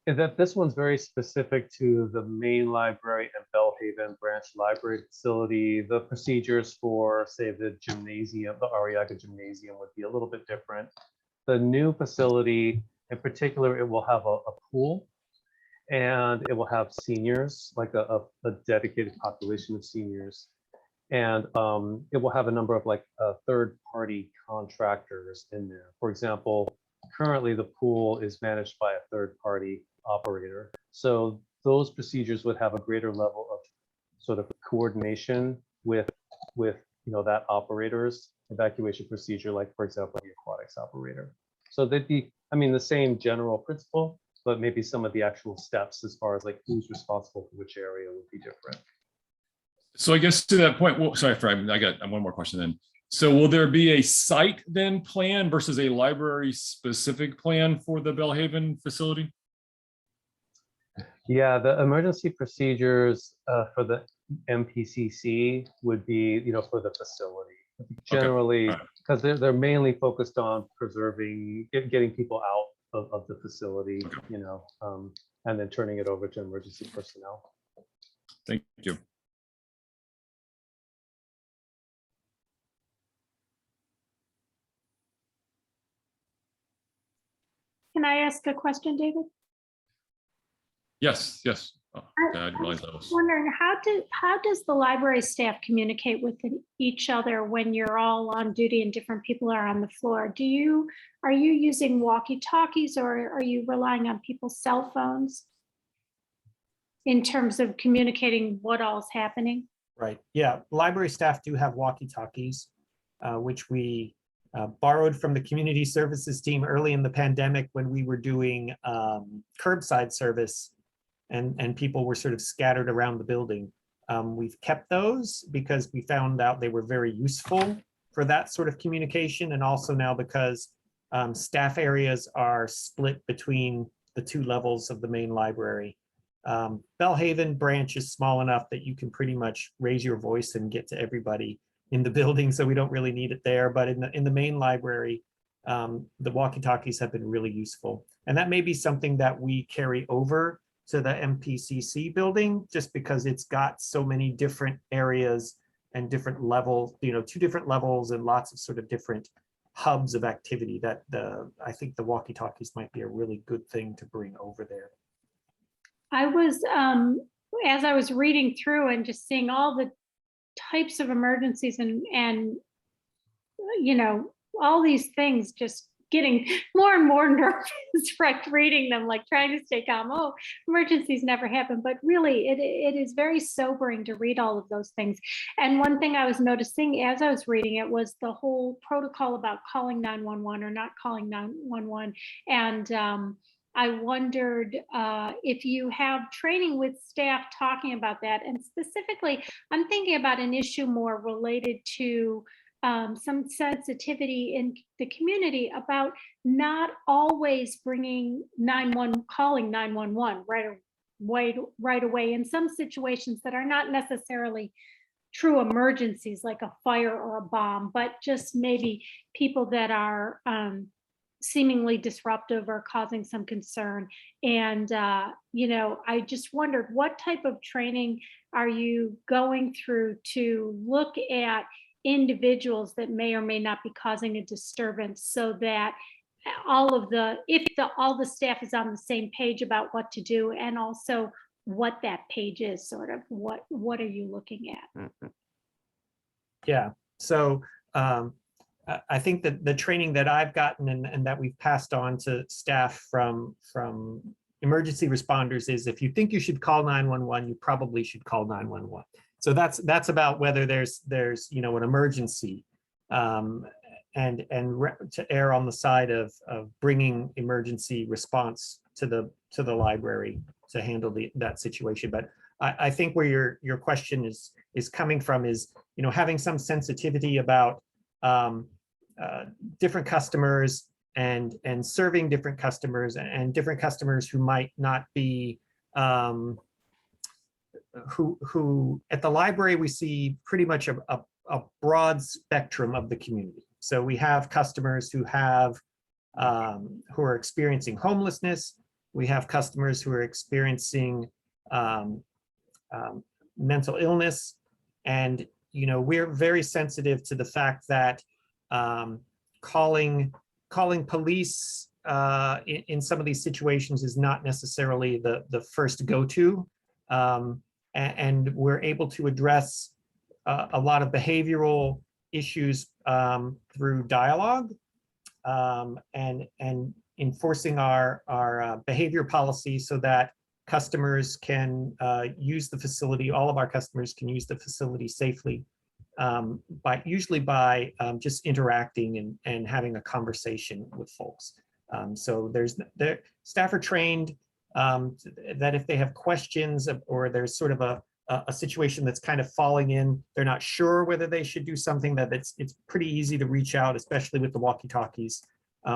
F: that this one's very specific to the main library and Belhaven branch library facility. The procedures for, say, the gymnasium, the Arriaga Gymnasium, would be a little bit different. The new facility, in particular, it will have a pool, and it will have seniors, like a dedicated population of seniors. And it will have a number of like third-party contractors in there. For example, currently the pool is managed by a third-party operator. So those procedures would have a greater level of sort of coordination with you know, that operator's evacuation procedure, like for example, the aquatics operator. So they'd be, I mean, the same general principle, but maybe some of the actual steps as far as like who's responsible for which area would be different.
B: So I guess to that point, well, sorry, I got one more question then. So will there be a site then plan versus a library specific plan for the Belhaven facility?
F: Yeah, the emergency procedures for the MPCC would be, you know, for the facility. Generally, because they're mainly focused on preserving, getting people out of the facility, you know, and then turning it over to emergency personnel.
B: Thank you.
H: Can I ask a question, David?
B: Yes. Oh, I didn't realize that was.
H: Wondering how does the library staff communicate with each other when you're all on duty and different people are on the floor? Are you using walkie-talkies or are you relying on people's cell phones in terms of communicating what all's happening?
A: Right. Yeah. Library staff do have walkie-talkies, which we borrowed from the community services team early in the pandemic when we were doing curbside service and people were sort of scattered around the building. We've kept those because we found out they were very useful for that sort of communication. And also now because staff areas are split between the two levels of the main library. Belhaven branch is small enough that you can pretty much raise your voice and get to everybody in the building, so we don't really need it there. But in the main library, the walkie-talkies have been really useful. And that may be something that we carry over to the MPCC building, just because it's got so many different areas different levels, 2 different levels and lots of sort of different hubs of activity that I think the walkie-talkies might be a really good thing to bring over there.
H: I was, as I was reading through and just seeing all the types of emergencies and all these things, just getting more and more nervous, right, reading them, like trying to stay calm. Oh, emergencies never happen, but really it is very sobering to read all of those things. And one thing I was noticing as I was reading it was the whole protocol about calling 911 or not calling 911. And I wondered if you have training with staff talking about that. And specifically, I'm thinking about an issue more related to some sensitivity in the community about not always calling 911 right away in some situations that are not necessarily true emergencies like a fire or a bomb, but just maybe people that are seemingly disruptive or causing some concern. And I just wondered, what type of training are you going through to look at individuals that may or may not be causing a disturbance, so that all the staff is on the same page about what to do, and also what that page is, sort of what are you looking at?
A: Yeah, so I think that the training that I've gotten and that we've passed on to staff from emergency responders is, if you think you should call 911, you probably should call 911. So that's about whether there's an emergency, and to err on the side of bringing emergency response to the library to handle that situation. But I think where your question is coming from is, having some sensitivity about different customers and serving different customers and different customers who might not be who at the library we see pretty much a broad spectrum of the community. So we have customers who are experiencing homelessness. We have customers who are experiencing mental illness, and we're very sensitive to the fact that calling police in some of these situations is not necessarily the first go-to. And we're able to address a lot of behavioral issues through dialogue and enforcing our behavior policy, so that customers can use the facility. All of our customers can use the facility safely, usually by just interacting and having a conversation with folks. So staff are trained that if they have questions, or there's sort of a situation that's kind of falling in, they're not sure whether they should do something, that it's pretty easy to reach out, especially with the walkie-talkies,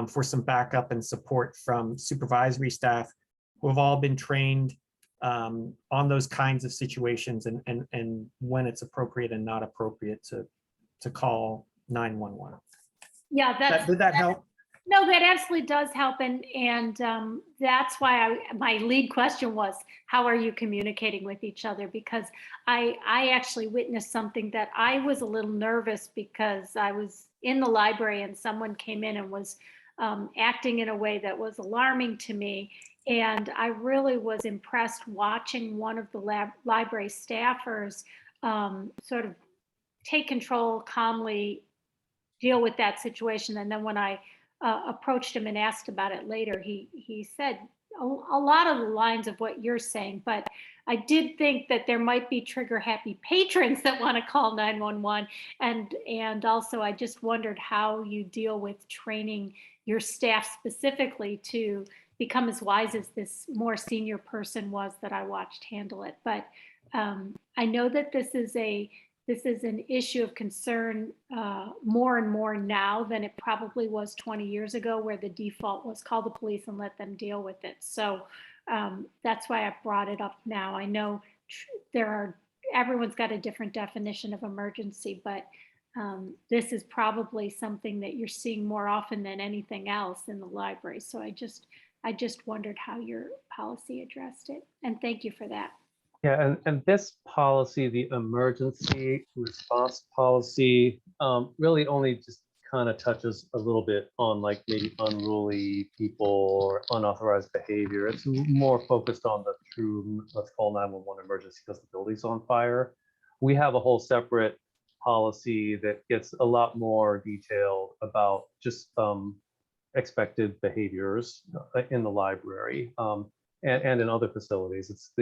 A: for some backup and support from supervisory staff who have all been trained on those kinds of situations, and when it's appropriate and not appropriate to call 911.
H: Yeah,
A: did that help?
H: No, that absolutely does help, and that's why my lead question was, how are you communicating with each other? Because I actually witnessed something that I was a little nervous, because I was in the library and someone came in and was acting in a way that was alarming to me, and I really was impressed watching one of the library staffers sort of take control, calmly deal with that situation. And then when I approached him and asked about it later, he said a lot of the lines of what you're saying, but I did think that there might be trigger happy patrons that want to call 911. And also I just wondered how you deal with training your staff specifically to become as wise as this more senior person was that I watched handle it. But I know that this is an issue of concern more and more now than it probably was 20 years ago, where the default was call the police and let them deal with it. So that's why I brought it up now. I know everyone's got a different definition of emergency, but this is probably something that you're seeing more often than anything else in the library. So I just wondered how your policy addressed it. And thank you for that.
F: Yeah, and this policy, the emergency response policy, really only just kind of touches a little bit on like maybe unruly people or unauthorized behavior. It's more focused on the true, let's call 911 emergency because the building's on fire. We have a whole separate policy that gets a lot more detailed about just expected behaviors in the library and in other facilities. It's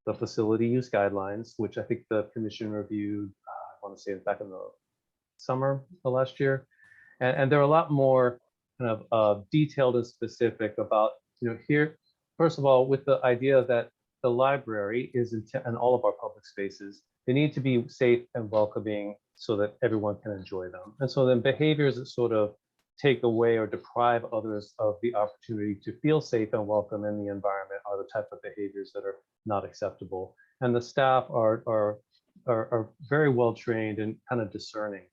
F: the facility use guidelines, which I think the commission reviewed, I want to say back in the summer of last year. And they're a lot more kind of detailed and specific about, here, first of all, with the idea that the library is and all of our public spaces, they need to be safe and welcoming so that everyone can enjoy them. And so then behaviors that sort of take away or deprive others of the opportunity to feel safe and welcome in the environment are the type of behaviors that are not acceptable. And the staff are very well trained and kind of discerning.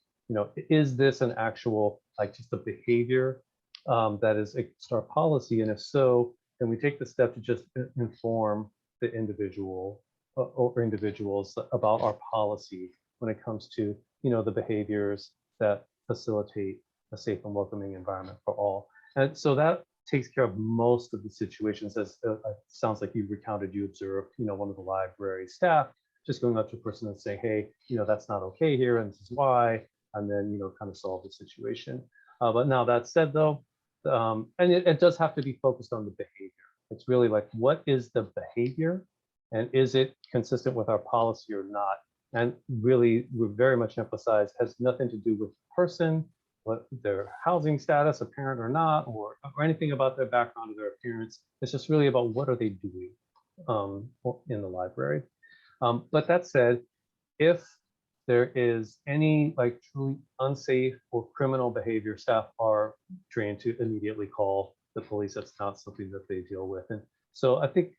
F: Is this an actual, like just a behavior that is against our policy? And if so, then we take the step to just inform the individual or individuals about our policy when it comes to, the behaviors that facilitate a safe and welcoming environment for all. And so that takes care of most of the situations. As sounds like you recounted, you observed, one of the library staff just going up to a person and saying, hey, that's not okay here, and this is why, and then, kind of solve the situation. But now that said, though, and it does have to be focused on the behavior. It's really like, what is the behavior, and is it consistent with our policy or not? And really, we very much emphasize has nothing to do with the person, what their housing status, a parent or not, or anything about their background or their appearance. It's just really about what are they doing in the library. But that said, if there is any like truly unsafe or criminal behavior, staff are trained to immediately call the police. That's not something that they deal with. And so I think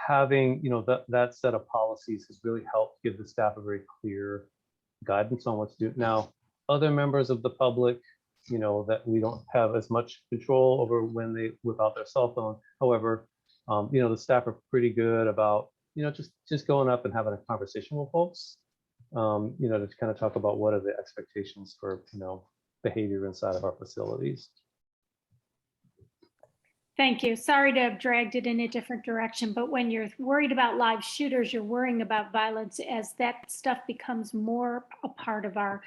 F: having that set of policies has really helped give the staff a very clear guidance on what to do. Now, other members of the public, that we don't have as much control over when they whip out their cell phone. However, the staff are pretty good about, just going up and having a conversation with folks, to kind of talk about what are the expectations for, behavior inside of our facilities.
H: Thank you. Sorry to have dragged it in a different direction, but when you're worried about live shooters, you're worrying about violence. As that stuff becomes more a part of our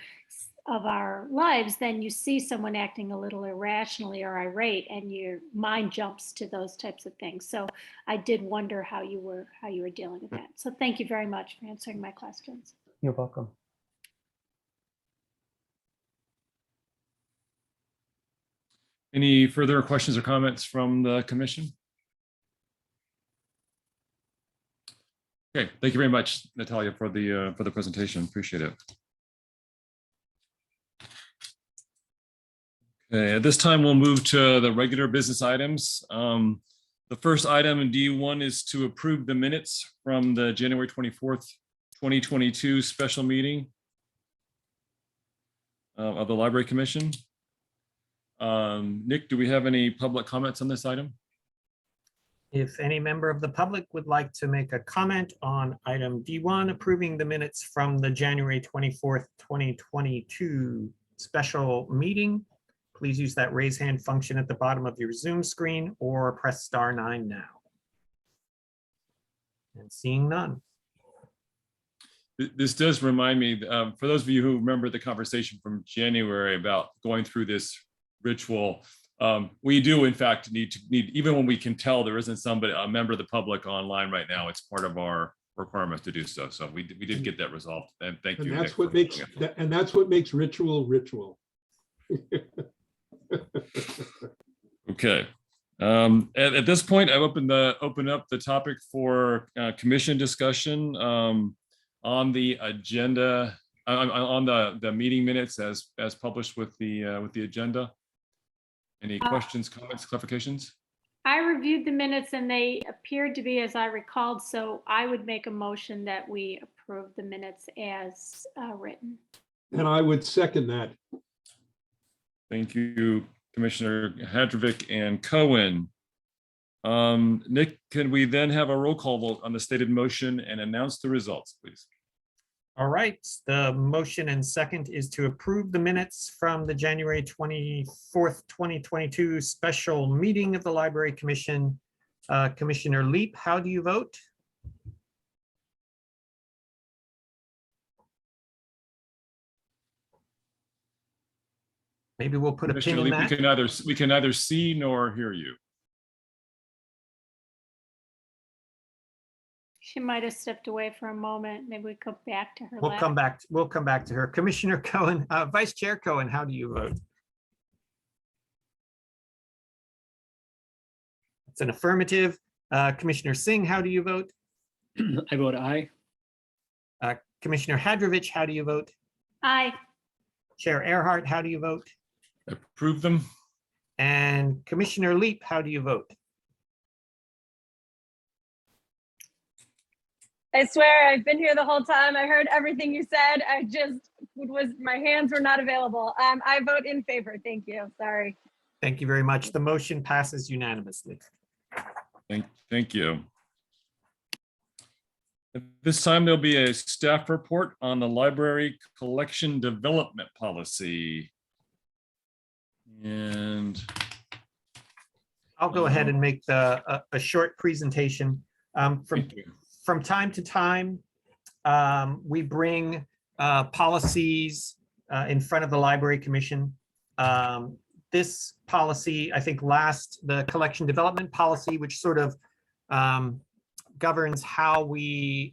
H: lives, then you see someone acting a little irrationally or irate, and your mind jumps to those types of things. So I did wonder how you were dealing with that. So thank you very much for answering my questions.
F: You're welcome.
B: Any further questions or comments from the commission? Okay, thank you very much, Natalia, for the presentation. Appreciate it. Okay, at this time, we'll move to the regular business items. The first item in D1 is to approve the minutes from the January 24th, 2022 special meeting of the Library Commission. Nick, do we have any public comments on this item?
A: If any member of the public would like to make a comment on item D1, approving the minutes from the January 24th, 2022 special meeting, please use that raise hand function at the bottom of your Zoom screen or press *9 now. And seeing none.
B: This does remind me, for those of you who remember the conversation from January about going through this ritual, we do in fact need, even when we can tell there isn't a member of the public online right now, it's part of our requirement to do so. So we did get that resolved, and thank you.
J: And that's what makes ritual ritual.
B: Okay. At this point, I open up the topic for commission discussion on the agenda, on the meeting minutes as published with the agenda. Any questions, comments, clarifications?
H: I reviewed the minutes and they appeared to be as I recalled, so I would make a motion that we approve the minutes as written.
J: And I would second that.
B: Thank you, Commissioner Hadrovic and Cohen. Nick, can we then have a roll call vote on the stated motion and announce the results, please?
A: All right, the motion and second is to approve the minutes from the January 24th, 2022 special meeting of the Library Commission. Commissioner Leap, how do you vote? Maybe we'll put a pin
B: Commissioner
A: in
B: Leap,
A: that.
B: we can neither see nor hear you.
H: She might have stepped away for a moment. Maybe we go back to her.
A: We'll come back. We'll come back to her. Commissioner Cohen, Vice Chair Cohen, how do you vote? It's an affirmative. Commissioner Singh, how do you vote?
E: I vote aye.
A: Commissioner Hadrovich, how do you vote?
H: Aye.
A: Chair Earhart, how do you vote?
B: Approve them.
A: And Commissioner Leap, how do you vote?
G: I swear I've been here the whole time. I heard everything you said. My hands were not available. I vote in favor. Thank you. Sorry.
A: Thank you very much. The motion passes unanimously.
B: Thank you. At this time, there'll be a staff report on the library collection development policy. And
A: I'll go ahead and make a short presentation. From time to time, we bring policies in front of the Library Commission. This policy, I think, the collection development policy, which sort of governs how the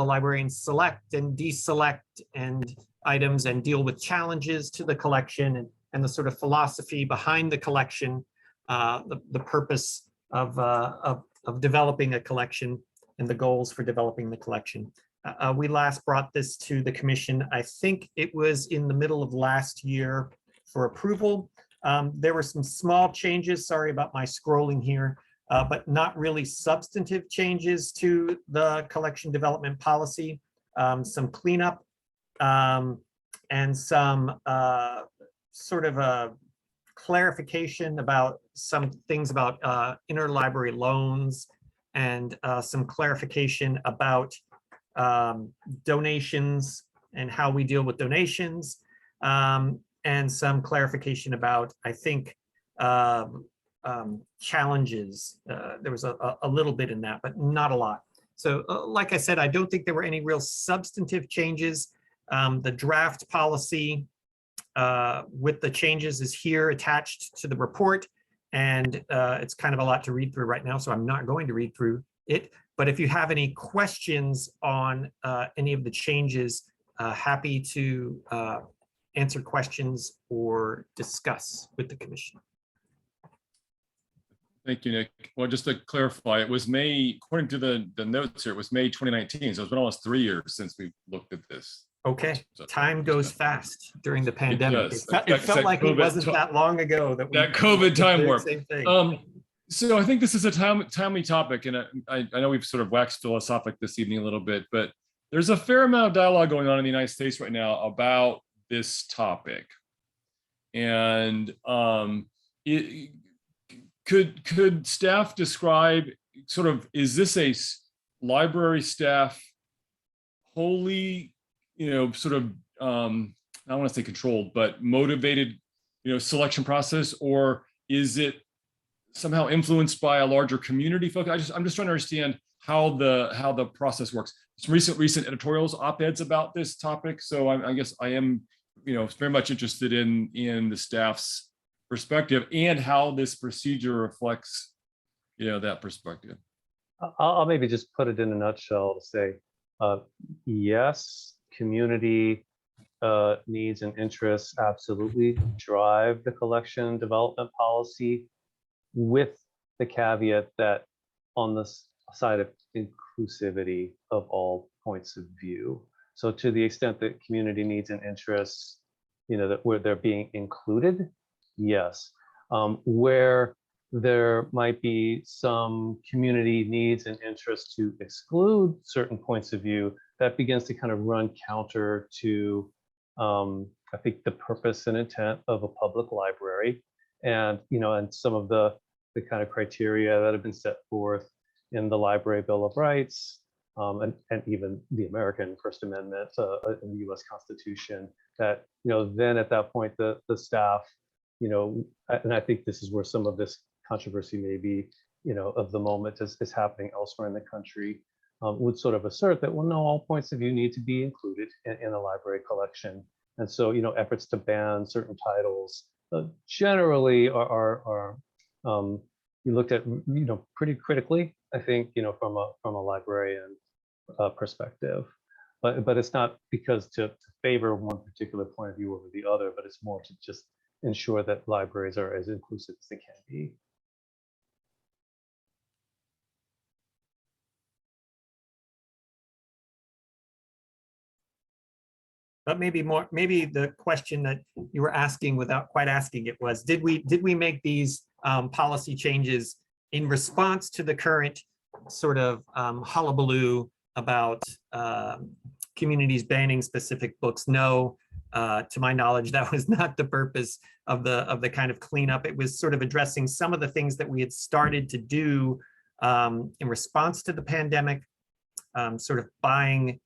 A: librarians select and deselect and items and deal with challenges to the collection and the sort of philosophy behind the collection, the purpose of developing a collection and the goals for developing the collection. We last brought this to the commission. I think it was in the middle of last year for approval. There were some small changes, sorry about my scrolling here, but not really substantive changes to the collection development policy. Some cleanup and some sort of a clarification about some things about interlibrary loans and some clarification about donations and how we deal with donations, and some clarification about, I think, challenges. There was a little bit in that, but not a lot. So like I said, I don't think there were any real substantive changes. The draft policy with the changes is here attached to the report. And it's kind of a lot to read through right now, so I'm not going to read through it. But if you have any questions on any of the changes, happy to answer questions or discuss with the commission.
B: thank you, Nick. Well, just to clarify, it was May, according to the notes here, it was May 2019. So it's been almost 3 years since we looked at this.
A: Okay,
B: So,
A: time goes fast during the pandemic.
B: does.
A: It felt like it wasn't that long ago that
B: COVID time warp.
A: Same thing.
B: So I think this is a timely topic, and I know we've sort of waxed philosophic this evening a little bit, but there's a fair amount of dialogue going on in the United States right now about this topic. And could staff describe sort of, is this a library staff wholly, sort of, I don't want to say controlled, but motivated, selection process, or is it somehow influenced by a larger community focus? I'm just trying to understand how the process works. Some recent editorials, op-eds about this topic. So I guess I am, very much interested in the staff's perspective and how this procedure reflects, that perspective.
F: I'll maybe just put it in a nutshell to say, yes, community needs and interests absolutely drive the collection development policy, with the caveat that on the side of inclusivity of all points of view. So to the extent that community needs and interests, that where they're being included, yes. Where there might be some community needs and interests to exclude certain points of view, that begins to kind of run counter to, I think, the purpose and intent of a public library. And, and some of the the kind of criteria that have been set forth in the Library Bill of Rights, and even the American First Amendment in the U.S. Constitution, that, then at that point, the staff, and I think this is where some of this controversy may be, of the moment is happening elsewhere in the country, would sort of assert that, well, no, all points of view need to be included in a library collection. And so, efforts to ban certain titles generally are you looked at, pretty critically, I think, from a librarian perspective. But it's not because to favor one particular point of view over the other, but it's more to just ensure that libraries are as inclusive as they can be.
A: But maybe the question that you were asking without quite asking it was, did we make these policy changes in response to the current sort of hullabaloo about communities banning specific books? No, to my knowledge, that was not the purpose of the kind of cleanup. It was sort of addressing some of the things that we had started to do in response to the pandemic, sort of buying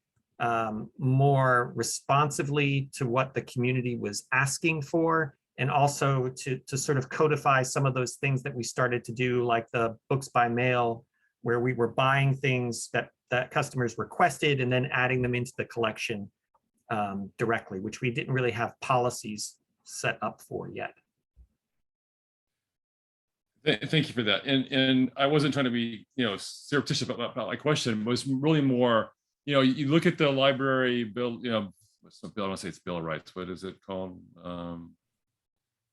A: more responsively to what the community was asking for, and also to sort of codify some of those things that we started to do, like the books by mail, where we were buying things that customers requested and then adding them into the collection directly, which we didn't really have policies set up for yet.
B: Thank you for that. And I wasn't trying to be, surreptitious about my question. It was really more, you look at the library bill, what's the bill? I want to say it's Bill of Rights. What is it called?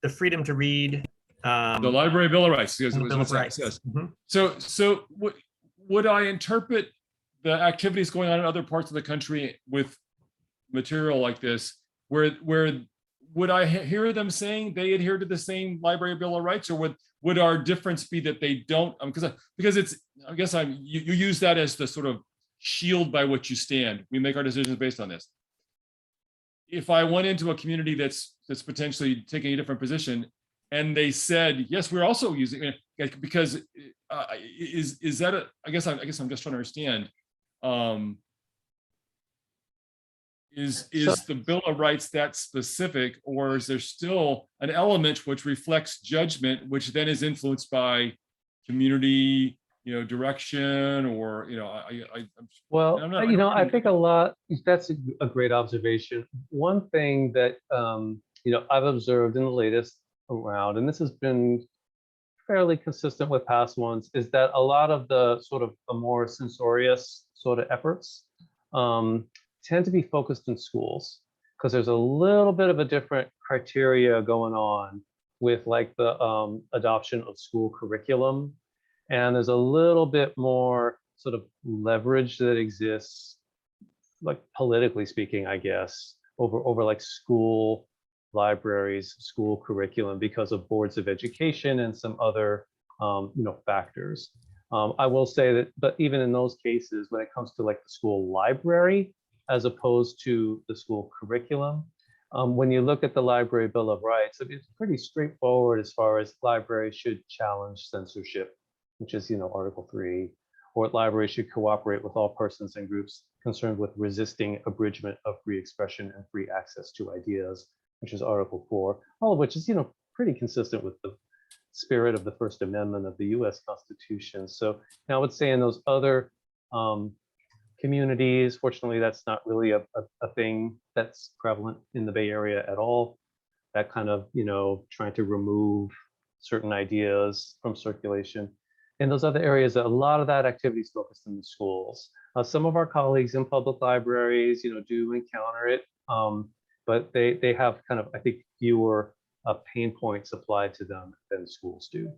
A: The freedom to read.
B: The Library Bill of Rights. Yes, it was
A: Bill of
B: what it
A: Rights.
B: says.
A: Mhm.
B: So would I interpret the activities going on in other parts of the country with material like this, where would I hear them saying they adhere to the same Library Bill of Rights, or would our difference be that they don't? Because it's, I guess you use that as the sort of shield by which you stand. We make our decisions based on this. If I went into a community that's potentially taking a different position, and they said, yes, we're also using it, because is that I guess I'm just trying to understand. Is the Bill of Rights that specific, or is there still an element which reflects judgment, which then is influenced by community, direction, or
F: I think that's a great observation. One thing that I've observed in the latest round, and this has been fairly consistent with past ones, is that a lot of the sort of the more censorious sort of efforts tend to be focused in schools, because there's a little bit of a different criteria going on with like the adoption of school curriculum. And there's a little bit more sort of leverage that exists, like politically speaking, I guess, over like school libraries, school curriculum, because of boards of education and some other factors. I will say that, but even in those cases, when it comes to like the school library, as opposed to the school curriculum, when you look at the Library Bill of Rights, it's pretty straightforward as far as libraries should challenge censorship, which is, Article 3, or libraries should cooperate with all persons and groups concerned with resisting abridgment of free expression and free access to ideas, which is Article 4, all of which is, pretty consistent with the spirit of the First Amendment of the US Constitution. So now I would say in those other communities, fortunately, that's not really a thing that's prevalent in the Bay Area at all. That kind of, trying to remove certain ideas from circulation. In those other areas, a lot of that activity is focused in the schools. Some of our colleagues in public libraries, do encounter it, but they have kind of, I think, fewer pain points applied to them than schools do.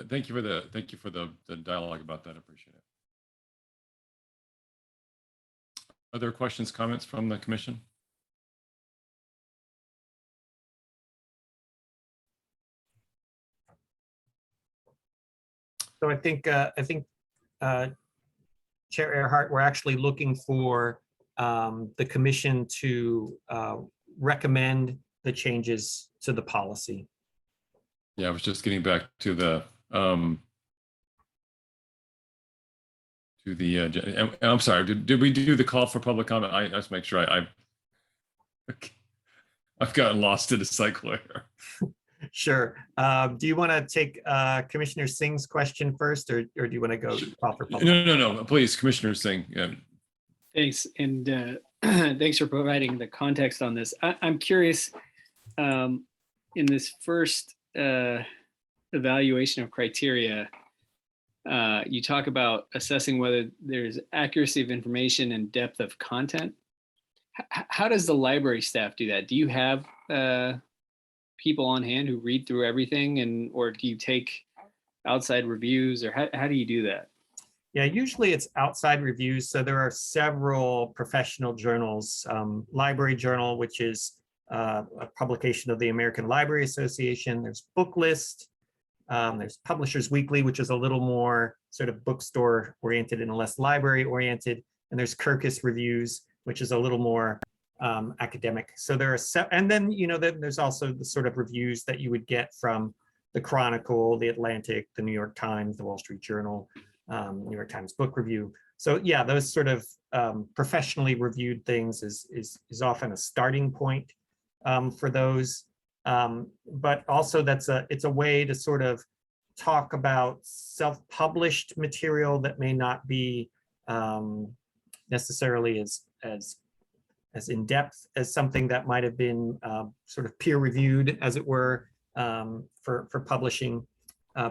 B: Thank you for the dialogue about that. I appreciate it. Other questions, comments from the commission?
A: So I think Chair Earhart, we're actually looking for the commission to recommend the changes to the policy.
B: Yeah, I was just getting back to the and I'm sorry, did we do the call for public comment? I just make sure I've gotten lost in a cycle here.
A: Sure. Do you want to take Commissioner Singh's question first, or do you want to go call for public?
B: No, please, Commissioner Singh.
E: Thanks, and thanks for providing the context on this. I'm curious, in this first evaluation of criteria, you talk about assessing whether there's accuracy of information and depth of content. How does the library staff do that? Do you have people on hand who read through everything, or do you take outside reviews, or how do you do that?
A: Yeah, usually it's outside reviews. So there are several professional journals, Library Journal, which is a publication of the American Library Association. There's Book List. There's Publishers Weekly, which is a little more sort of bookstore oriented and less library oriented. And there's Kirkus Reviews, which is a little more academic. So there are, and then, there's also the sort of reviews that you would get from the Chronicle, the Atlantic, the New York Times, the Wall Street Journal, New York Times Book Review. So yeah, those sort of professionally reviewed things is often a starting point for those. But also it's a way to sort of talk about self-published material that may not be necessarily as in-depth as something that might have been sort of peer-reviewed, as it were, for publishing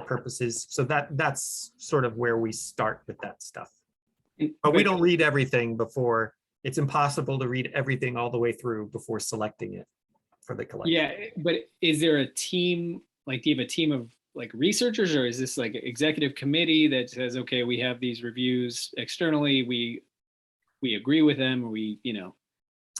A: purposes. So that's sort of where we start with that stuff. But we don't read everything before. It's impossible to read everything all the way through before selecting it for the collection.
E: Yeah, but is there a team, like, do you have a team of like researchers, or is this like an executive committee that says, okay, we have these reviews externally, we agree with them, or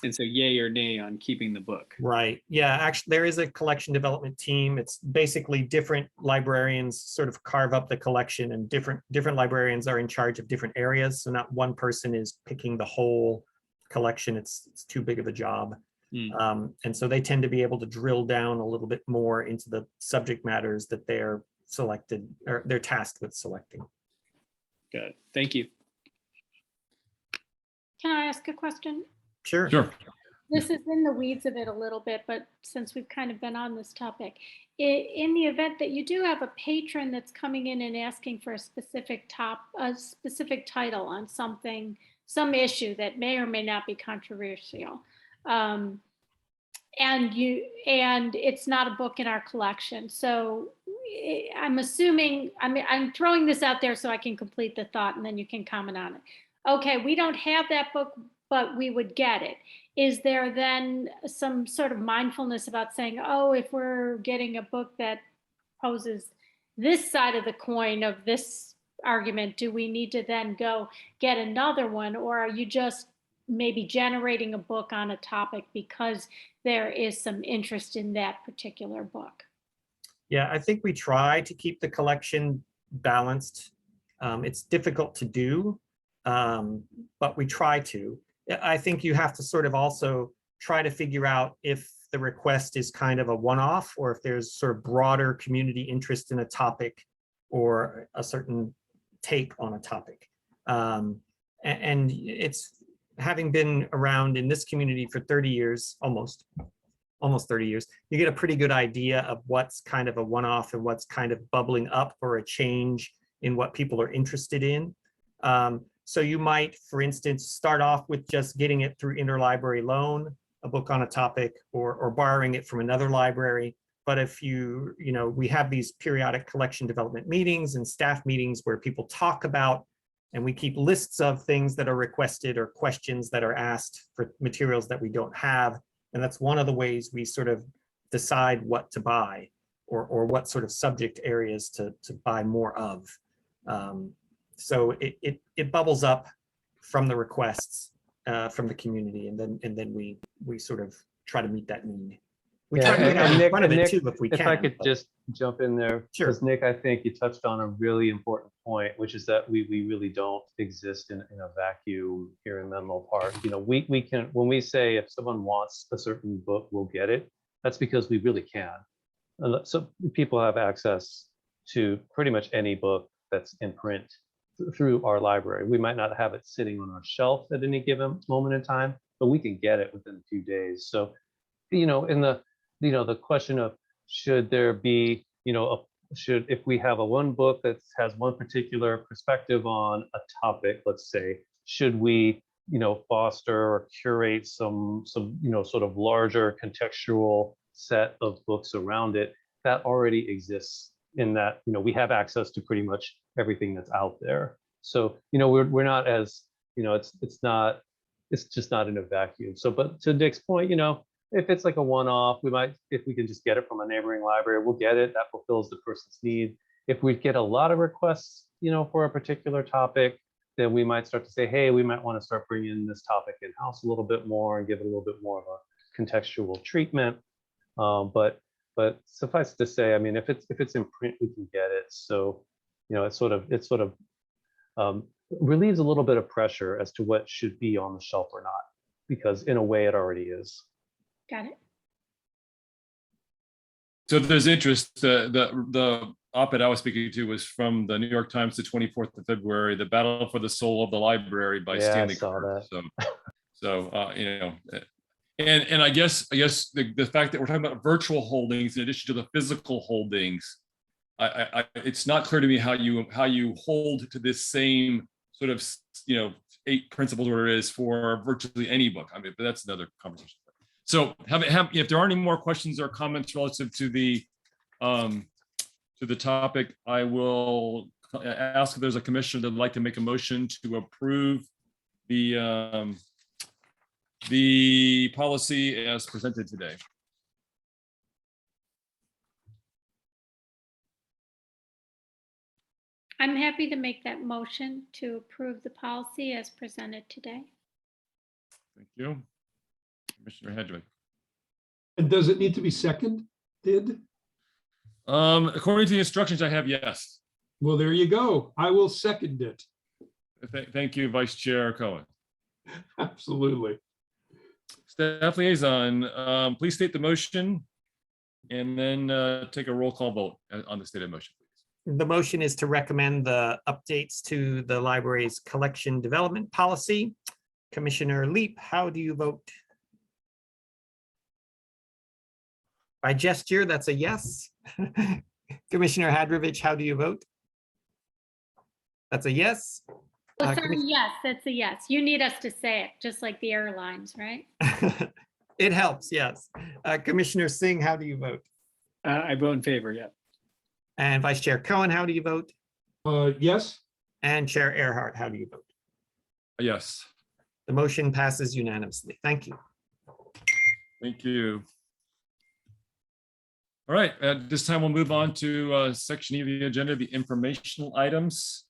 E: and so yay or nay on keeping the book?
A: Right. Yeah, actually, there is a collection development team. It's basically different librarians sort of carve up the collection, and different librarians are in charge of different areas. So not one person is picking the whole collection. It's too big of a job. And so they tend to be able to drill down a little bit more into the subject matters that they're selected, or they're tasked with selecting.
E: Good. Thank you.
H: Can I ask a question?
A: Sure.
H: This is in the weeds of it a little bit, but since we've kind of been on this topic, in the event that you do have a patron that's coming in and asking for a specific title on something, some issue that may or may not be controversial, and it's not a book in our collection. So I'm assuming, I'm throwing this out there so I can complete the thought, and then you can comment on it. Okay, we don't have that book, but we would get it. Is there then some sort of mindfulness about saying, oh, if we're getting a book that poses this side of the coin of this argument, do we need to then go get another one? Or are you just maybe generating a book on a topic because there is some interest in that particular book?
A: Yeah, I think we try to keep the collection balanced. It's difficult to do, but we try to. I think you have to sort of also try to figure out if the request is kind of a one-off, or if there's sort of broader community interest in a topic or a certain take on a topic. And it's, having been around in this community for 30 years, almost 30 years, you get a pretty good idea of what's kind of a one-off and what's kind of bubbling up for a change in what people are interested in. So you might, for instance, start off with just getting it through interlibrary loan, a book on a topic, or borrowing it from another library. But if we have these periodic collection development meetings and staff meetings where people talk about, and we keep lists of things that are requested or questions that are asked for materials that we don't have. And that's one of the ways we sort of decide what to buy, or what sort of subject areas to buy more of. So it bubbles up from the requests from the community, and then we sort of try to meet that need. We try to get out in front of it too if we can.
F: If I could just jump in there,
A: Sure.
F: because Nick, I think you touched on a really important point, which is that we really don't exist in a vacuum here in Menlo Park. We can, when we say if someone wants a certain book, we'll get it. That's because we really can. So people have access to pretty much any book that's in print through our library. We might not have it sitting on our shelf at any given moment in time, but we can get it within a few days. So, in the question of should there be, if we have one book that has one particular perspective on a topic, let's say, should we, foster or curate some sort of larger contextual set of books around it that already exists in that, we have access to pretty much everything that's out there. So, we're not as, it's just not in a vacuum. So, but to Dick's point, if it's like a one-off, if we can just get it from a neighboring library, we'll get it. That fulfills the person's need. If we get a lot of requests, for a particular topic, then we might start to say, hey, we might want to start bringing this topic in-house a little bit more and give it a little bit more of a contextual treatment. But suffice to say, I mean, if it's in print, we can get it. So, it sort of relieves a little bit of pressure as to what should be on the shelf or not, because in a way it already is.
H: Got it.
B: So there's interest. The op-ed I was speaking to was from the New York Times, the 24th of February, "The Battle for the Soul of the Library" by Stanley Clark. And I guess the fact that we're talking about virtual holdings in addition to the physical holdings, it's not clear to me how you hold to this same sort of 8 principles or it is for virtually any book. I mean, but that's another conversation. So if there aren't any more questions or comments relative to the topic, I will ask if there's a commissioner that would like to make a motion to approve the policy as presented today.
H: I'm happy to make that motion to approve the policy as presented today.
B: Thank you. Commissioner Hedrick.
J: And does it need to be seconded?
B: According to the instructions I have, yes.
J: Well, there you go. I will second it.
B: Thank you, Vice Chair Cohen.
J: Absolutely.
B: Staff liaison, please state the motion and then take a roll call vote on the stated motion, please.
A: The motion is to recommend the updates to the library's collection development policy. Commissioner Leap, how do you vote? By gesture, that's a yes. Commissioner Hadrovich, how do you vote? That's a yes.
H: Oh, sorry, yes, that's a yes. You need us to say it, just like the airlines, right?
A: It helps, yes. Commissioner Singh, how do you vote?
E: I vote in favor, yeah.
A: And Vice Chair Cohen, how do you vote?
J: Yes.
A: And Chair Earhart, how do you vote?
B: Yes.
A: The motion passes unanimously. Thank you.
B: Thank you. All right, at this time, we'll move on to section E of the agenda, the informational items.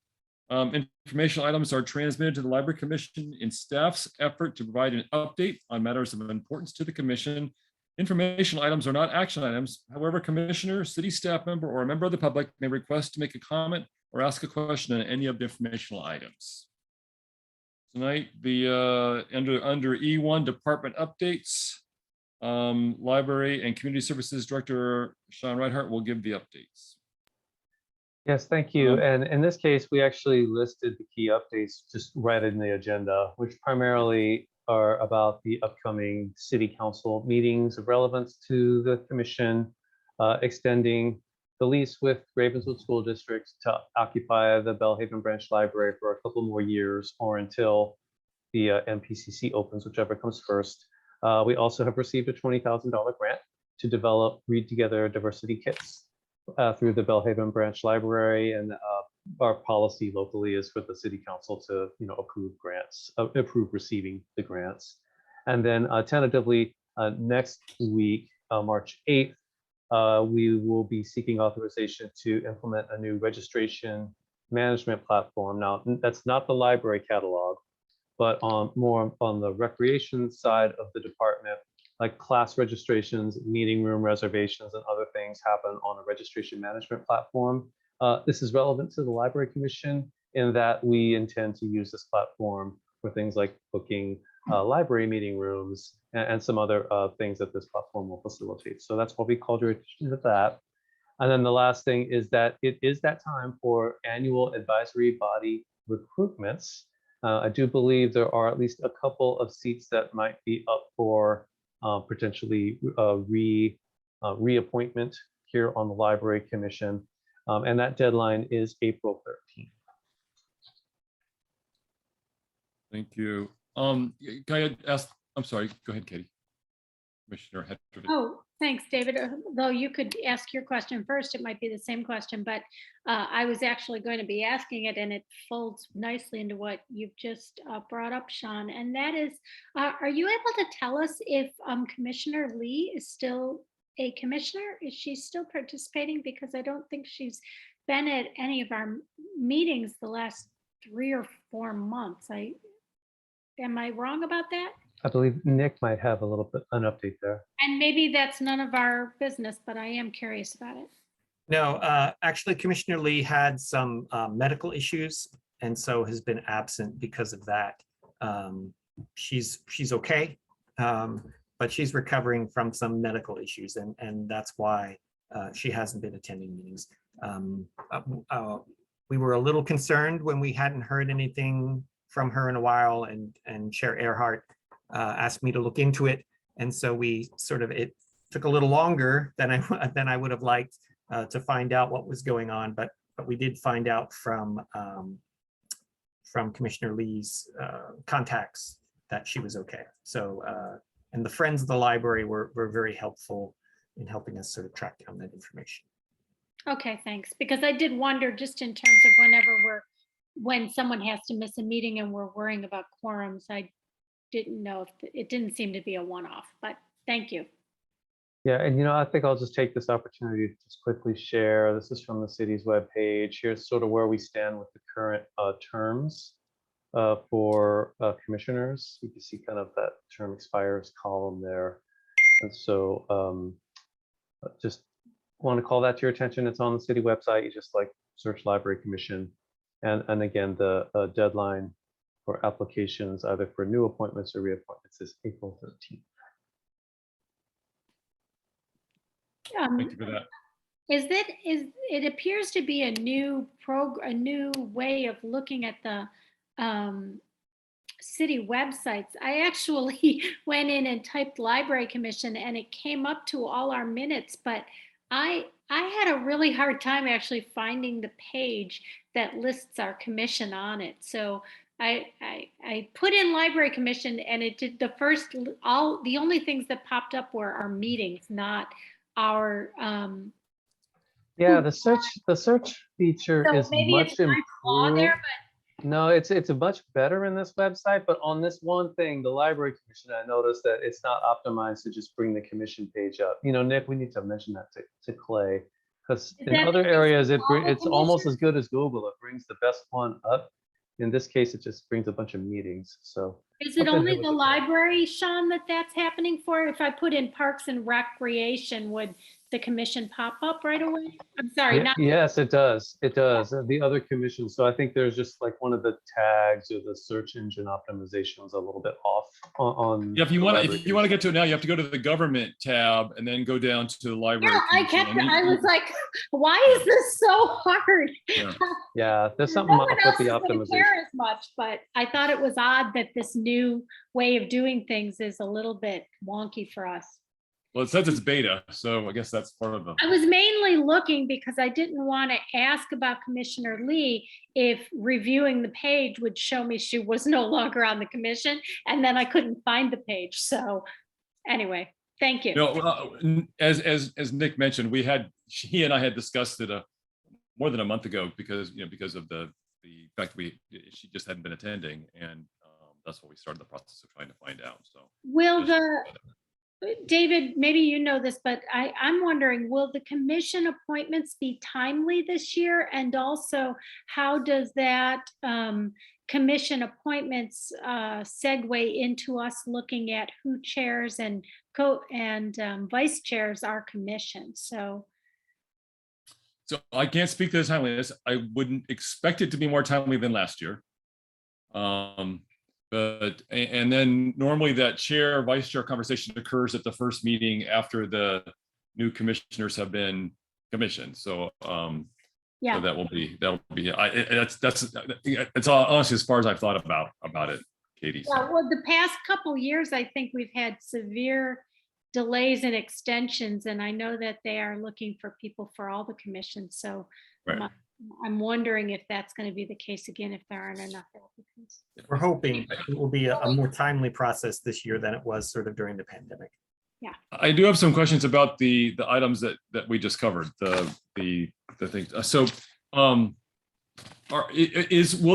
B: Informational items are transmitted to the Library Commission in staff's effort to provide an update on matters of importance to the Commission. Informational items are not action items. However, Commissioner, city staff member, or a member of the public may request to make a comment or ask a question on any of the informational items. Tonight, the under E1 department updates, Library and Community Services Director Sean Reinhart will give the updates.
F: Yes, thank you. And in this case, we actually listed the key updates just right in the agenda, which primarily are about the upcoming city council meetings of relevance to the commission, extending the lease with Ravenswood School District to occupy the Bellhaven Branch Library for a couple more years or until the MPCC opens, whichever comes first. We also have received a $20,000 grant to develop Read Together diversity kits through the Bellhaven Branch Library, and our policy locally is for the city council to approve grants, approve receiving the grants. And then tentatively next week, March 8th, we will be seeking authorization to implement a new registration management platform. Now, that's not the library catalog, but more on the recreation side of the department, like class registrations, meeting room reservations, and other things happen on a registration management platform. This is relevant to the Library Commission in that we intend to use this platform for things like booking library meeting rooms, and some other things that this platform will facilitate. So that's why we called your attention to that. And then the last thing is that it is that time for annual advisory body recruitments. I do believe there are at least a couple of seats that might be up for potentially reappointment here on the Library Commission. And that deadline is April 13th.
B: Thank you. Can I ask, I'm sorry, go ahead, Katie. Commissioner Hedrick.
H: Oh, thanks, David. Though you could ask your question first, it might be the same question, but I was actually going to be asking it, and it folds nicely into what you've just brought up, Sean. And that is, are you able to tell us if Commissioner Lee is still a commissioner? Is she still participating? Because I don't think she's been at any of our meetings the last 3 or 4 months. Am I wrong about that?
F: I believe Nick might have a little bit an update there.
H: And maybe that's none of our business, but I am curious about it.
A: No, actually, Commissioner Lee had some medical issues, and so has been absent because of that. She's okay, but she's recovering from some medical issues, and that's why she hasn't been attending meetings. We were a little concerned when we hadn't heard anything from her in a while, and Chair Earhart asked me to look into it, and so we it took a little longer than I would have liked to find out what was going on, but we did find out from Commissioner Lee's contacts that she was okay. So and the Friends of the Library were very helpful in helping us sort of track down that information.
H: Okay, thanks. Because I did wonder, just in terms of when someone has to miss a meeting and we're worrying about quorums, I didn't know if it didn't seem to be a one-off, but thank you.
F: Yeah, and I think I'll just take this opportunity to just quickly share. This is from the city's webpage. Here's sort of where we stand with the current terms for commissioners. You can see kind of that term expires column there. And so just want to call that to your attention. It's on the city website. You just search Library Commission. And again, the deadline for applications, either for new appointments or reappointments, is April 13th.
B: Thank you for that.
H: It appears to be a new way of looking at the city websites. I actually went in and typed Library Commission, and it came up to all our minutes, but I had a really hard time actually finding the page that lists our commission on it. So I put in Library Commission, and it did the only things that popped up were our meetings, not our
F: yeah, the search feature
H: so
F: is
H: maybe
F: much
H: it's my flaw there,
F: improved. No, it's much better in this website, but on this one thing, the Library Commission, I noticed that it's not optimized to just bring the commission page up. Nick, we need to mention that to Clay, because in other areas it's almost as good as Google. It brings the best one up. In this case, it just brings a bunch of meetings. So
H: is it only the library, Sean, that's happening for? If I put in Parks and Recreation, would the commission pop up right away? I'm sorry.
F: Yes, it does. It does. The other commissions. So I think there's just one of the tags or the search engine optimization is a little bit off on.
B: Yeah, if you want to get to it now, you have to go to the government tab and then go down to the library.
H: Yeah, I was like, why is this so hard?
F: Yeah, there's something off with the optimization.
H: Care as much, but I thought it was odd that this new way of doing things is a little bit wonky for us.
B: Well, it says it's beta, so I guess that's part of the.
H: I was mainly looking because I didn't want to ask about Commissioner Lee if reviewing the page would show me she was no longer on the commission, and then I couldn't find the page. So anyway, thank you.
B: No, as Nick mentioned, he and I had discussed it more than a month ago because of the fact she just hadn't been attending, and that's what we started the process of trying to find out. So
H: David, maybe you know this, but I'm wondering, will the commission appointments be timely this year? And also, how does that commission appointments segue into us looking at who chairs and vice chairs our commission? So
B: I can't speak to the timeliness. I wouldn't expect it to be more timely than last year. And then normally that chair, vice chair conversation occurs at the first meeting after the new commissioners have been commissioned. So,
H: Yeah.
B: so that'll be, it's all honestly as far as I've thought about it, Katie. So.
H: Yeah, well, the past couple years, I think we've had severe delays and extensions, and I know that they are looking for people for all the commissions. So
B: Right.
H: I'm wondering if that's going to be the case again, if there aren't enough applicants.
A: We're hoping it will be a more timely process this year than it was sort of during the pandemic.
H: Yeah.
B: I do have some questions about the items that we just covered, the things. So, will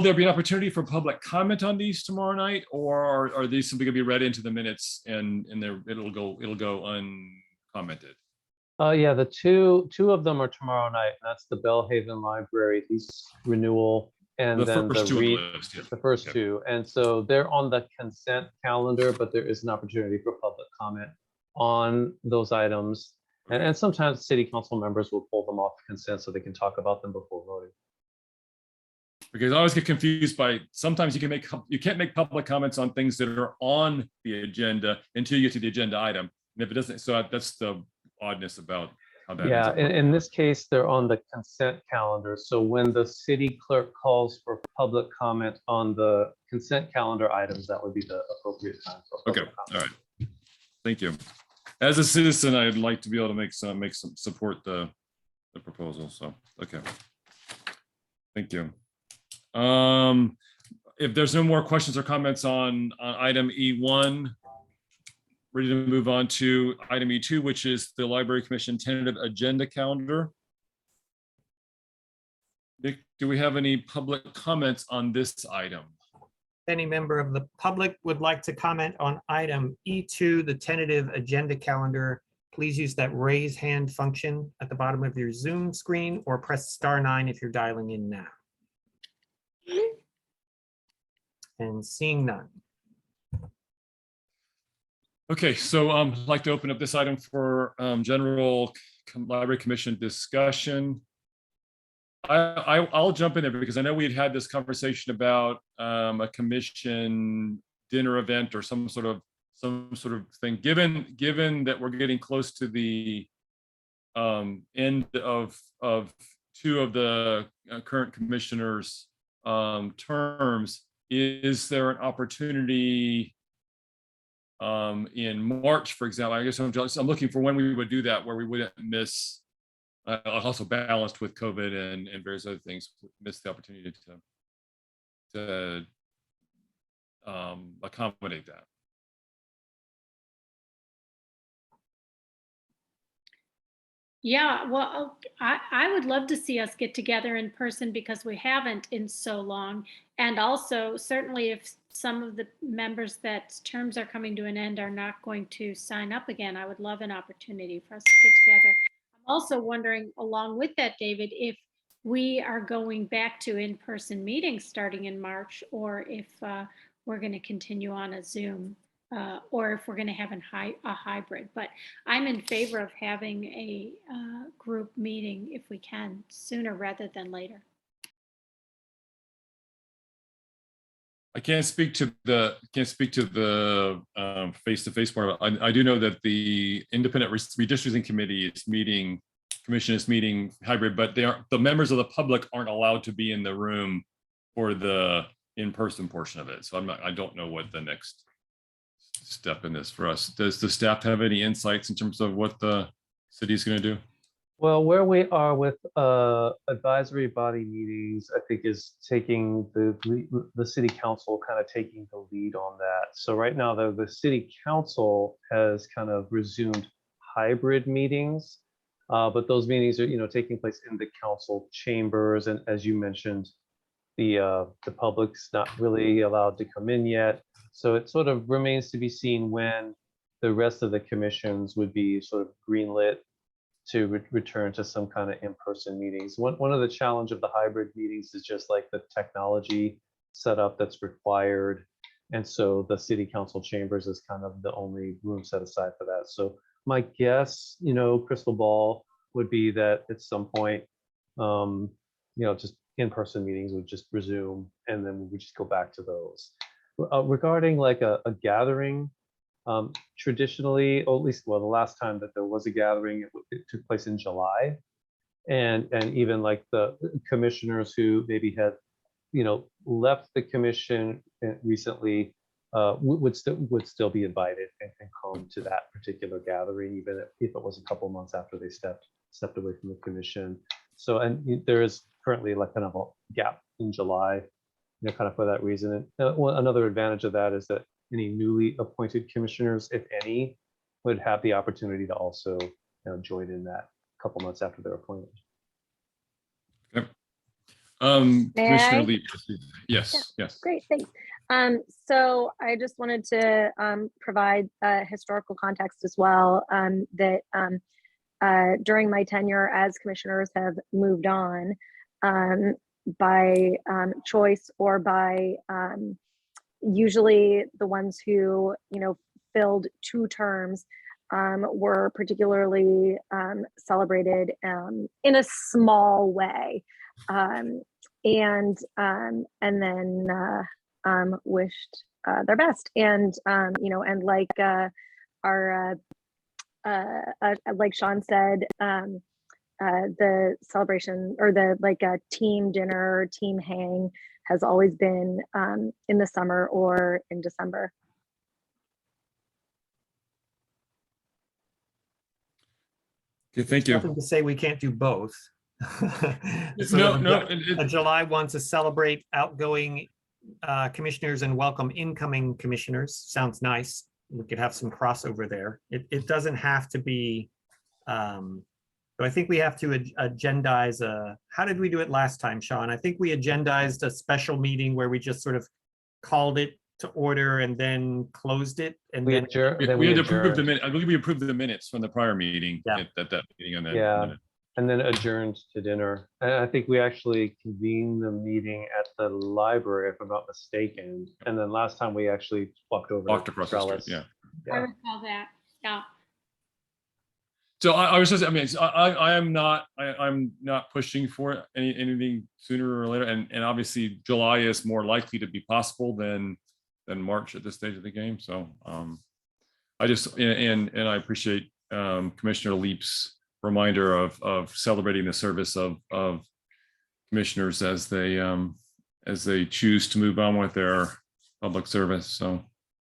B: there be an opportunity for public comment on these tomorrow night, or are these simply going to be read into the minutes and it'll go uncommented?
F: Yeah, the two of them are tomorrow night. That's the Bellhaven Library lease renewal, and
B: The
F: then
B: first
F: the
B: two on the
F: read,
B: list, yeah.
F: the first
B: Okay.
F: two. And so they're on the consent calendar, but there is an opportunity for public comment on those items. And sometimes city council members will pull them off consent so they can talk about them before voting.
B: Because I always get confused by, sometimes you can't make public comments on things that are on the agenda until you get to the agenda item. And if it doesn't, so that's the oddness about how that
F: Yeah,
B: ends up.
F: in this case, they're on the consent calendar. So when the city clerk calls for public comment on the consent calendar items, that would be the appropriate time for
B: Okay,
F: public
B: all
F: comment.
B: right. Thank you. As a citizen, I'd like to be able to make some support the proposal. So, okay. Thank you. If there's no more questions or comments on item E1, ready to move on to item E2, which is the Library Commission tentative agenda calendar. Nick, do we have any public comments on this item?
A: Any member of the public would like to comment on item E2, the tentative agenda calendar, please use that raise hand function at the bottom of your Zoom screen or press *9 if you're dialing in now. And seeing none.
B: Okay, so I'd like to open up this item for general Library Commission discussion. I'll jump in there because I know we'd had this conversation about a commission dinner event or some sort of thing. Given that we're getting close to the end of two of the current commissioners' terms, is there an opportunity in March, for example? I guess I'm looking for when we would do that, where we wouldn't miss. Also balanced with COVID and various other things, missed the opportunity to accommodate that.
H: Yeah, well, I would love to see us get together in person because we haven't in so long. And also, certainly if some of the members that terms are coming to an end are not going to sign up again, I would love an opportunity for us to get together. I'm also wondering, along with that, David, if we are going back to in-person meetings starting in March, or if we're going to continue on a Zoom. Or if we're going to have a hybrid. But I'm in favor of having a group meeting if we can, sooner rather than later.
B: I can't speak to the face-to-face part. I do know that the independent redistricting commission is meeting hybrid, but the members of the public aren't allowed to be in the room for the in-person portion of it. So I don't know what the next step in this for us. Does the staff have any insights in terms of what the city is going to do?
F: Well, where we are with advisory body meetings, I think is taking the city council kind of taking the lead on that. So right now, the city council has kind of resumed hybrid meetings, but those meetings are taking place in the council chambers, and as you mentioned, the public's not really allowed to come in yet. So it sort of remains to be seen when the rest of the commissions would be sort of greenlit to return to some kind of in-person meetings. One of the challenge of the hybrid meetings is just like the technology setup that's required. And so the city council chambers is kind of the only room set aside for that. So my guess, crystal ball would be that at some point, just in-person meetings would just resume, and then we would just go back to those. regarding like a gathering, traditionally, or at least, well, the last time that there was a gathering, it took place in July. And even like the commissioners who maybe had, left the commission recently would still be invited and come to that particular gathering, even if it was a couple months after they stepped away from the commission. So, and there is currently like kind of a gap in July, kind of for that reason. And another advantage of that is that any newly appointed commissioners, if any, would have the opportunity to also join in that couple months after they're appointed.
B: Okay.
G: May
B: Commissioner
G: I?
B: Leap. Yes, yes.
G: Great, thanks. So I just wanted to provide historical context as well, that during my tenure as commissioners have moved on by choice or by usually the ones who, filled 2 terms were particularly celebrated in a small way, and then wished their best. And and like our like Sean said, the celebration or the team dinner, team hang has always been in the summer or in December.
B: Okay, thank you.
A: Nothing to say we can't do both.
B: No,
A: July wants to celebrate outgoing commissioners and welcome incoming commissioners. Sounds nice. We could have some crossover there. It doesn't have to be, but I think we have to agendize how did we do it last time, Sean? I think we agendized a special meeting where we just sort of called it to order and then closed it. And
F: We
A: then
F: adjourned.
B: we had to approve the minute. I believe we approved the minutes from the prior meeting.
A: Yeah.
B: At that meeting on that.
F: Yeah. And then adjourned to dinner. And I think we actually convened the meeting at the library, if I'm not mistaken. And then last time we actually walked
B: Walked across the street.
F: Trellis.
B: Yeah.
H: I recall that. Yeah.
B: So I was just, I mean, I'm not pushing for anything sooner or later, and obviously July is more likely to be possible than March at this stage of the game. So I just and I appreciate Commissioner Leap's reminder of celebrating the service of commissioners as they choose to move on with their public service. So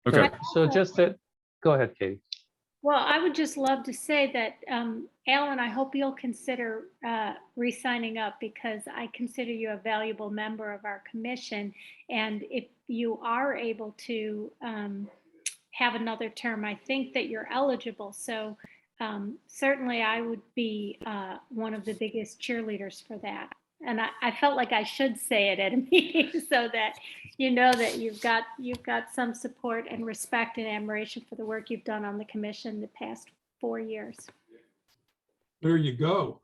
B: okay.
F: So just to go ahead, Katie.
H: Well, I would just love to say that, Alan, I hope you'll consider re-signing up, because I consider you a valuable member of our commission. And if you are able to have another term, I think that you're eligible. So certainly I would be one of the biggest cheerleaders for that. And I felt like I should say it at a meeting so that you know that you've got some support and respect and admiration for the work you've done on the commission the past 4 years.
J: There you go.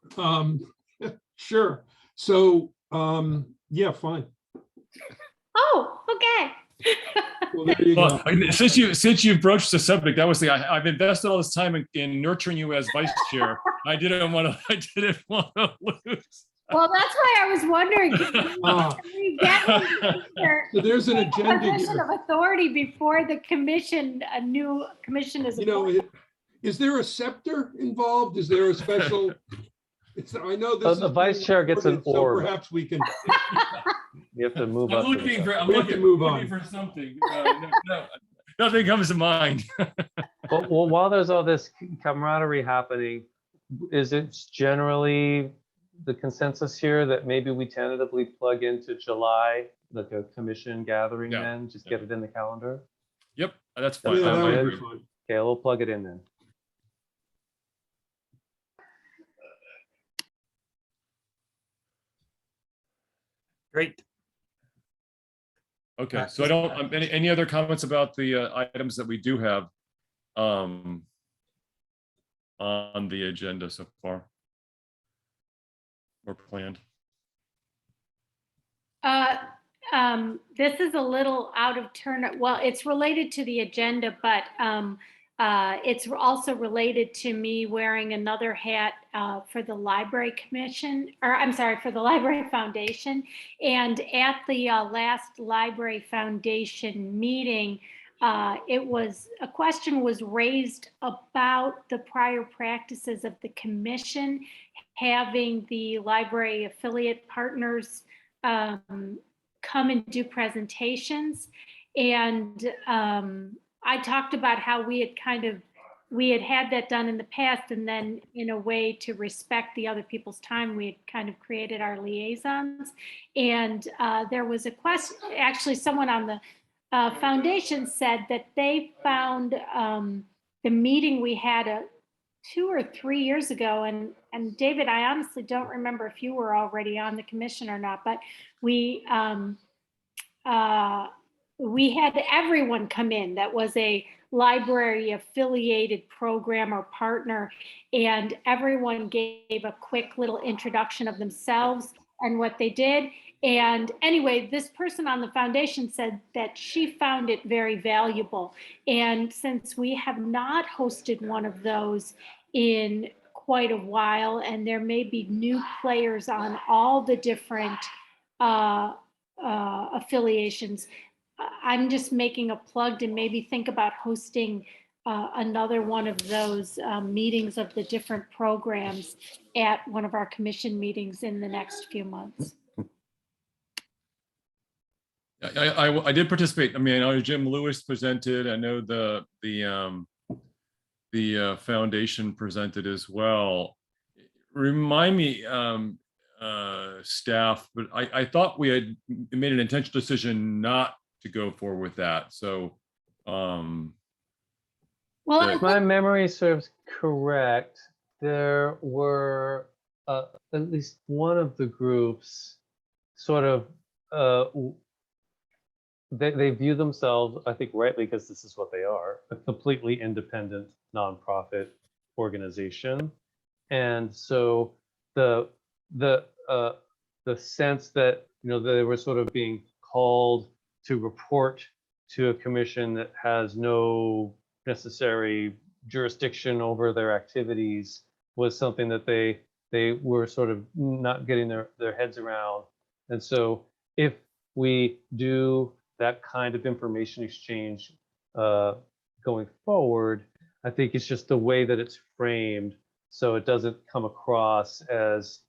J: Sure. So, yeah, fine.
H: Oh, okay.
J: Well, there you
B: Well,
J: go.
B: since you broached the subject, that was I've invested all this time in nurturing you as vice chair. I didn't want to lose.
H: Well, that's why I was wondering,
J: Ah.
H: can we get
J: So there's an agenda
H: position
J: here.
H: of authority before the commission, a new commission is appointed?
J: Is there a scepter involved? Is there a special? I know this.
F: The vice chair gets an
J: so
F: orb.
J: perhaps we can.
F: You have to move
B: I'm
F: up. to the
B: looking
F: top.
B: for I'm
J: We have to
B: looking,
J: move
B: looking
J: on.
B: for something. No, nothing comes to mind.
F: Well, while there's all this camaraderie happening, is it generally the consensus here that maybe we tentatively plug into July, like a commission gathering
B: Yeah.
F: then, just get it in the calendar?
B: Yep, that's
J: Yeah,
B: fine.
J: that
B: I
J: would
B: agree.
J: be fun.
F: Okay, we'll plug it in then.
A: great.
B: Okay, so I don't, any other comments about the items that we do have on the agenda so far? Or planned?
H: This is a little out of turn. Well, it's related to the agenda, but It's also related to me wearing another hat for the Library Commission, or I'm sorry, for the Library Foundation. And at the last Library Foundation meeting, a question was raised about the prior practices of the commission having the library affiliate partners come and do presentations. And I talked about how we had had that done in the past, and then in a way to respect the other people's time, we had kind of created our liaisons. And there was a question, actually someone on the foundation said that they found the meeting we had 2 or 3 years ago, and David, I honestly don't remember if you were already on the commission or not, but we had everyone come in that was a library affiliated program or partner, and everyone gave a quick little introduction of themselves and what they did. And anyway, this person on the foundation said that she found it very valuable. And since we have not hosted one of those in quite a while, and there may be new players on all the different affiliations, I'm just making a plug to maybe think about hosting another one of those meetings of the different programs at one of our commission meetings in the next few months.
B: I did participate. I mean, I know Jim Lewis presented. I know the foundation presented as well. Remind me, staff, but I thought we had made an intentional decision not to go forward with that. So,
H: Well,
F: If my memory serves correct, there were at least one of the groups sort of they view themselves, I think rightly, because this is what they are, a completely independent nonprofit organization. And so the sense that, you know, they were sort of being called to report to a commission that has no necessary jurisdiction over their activities was something that they were sort of not getting their heads around. And so if we do that kind of information exchange going forward, I think it's just the way that it's framed, so it doesn't come across as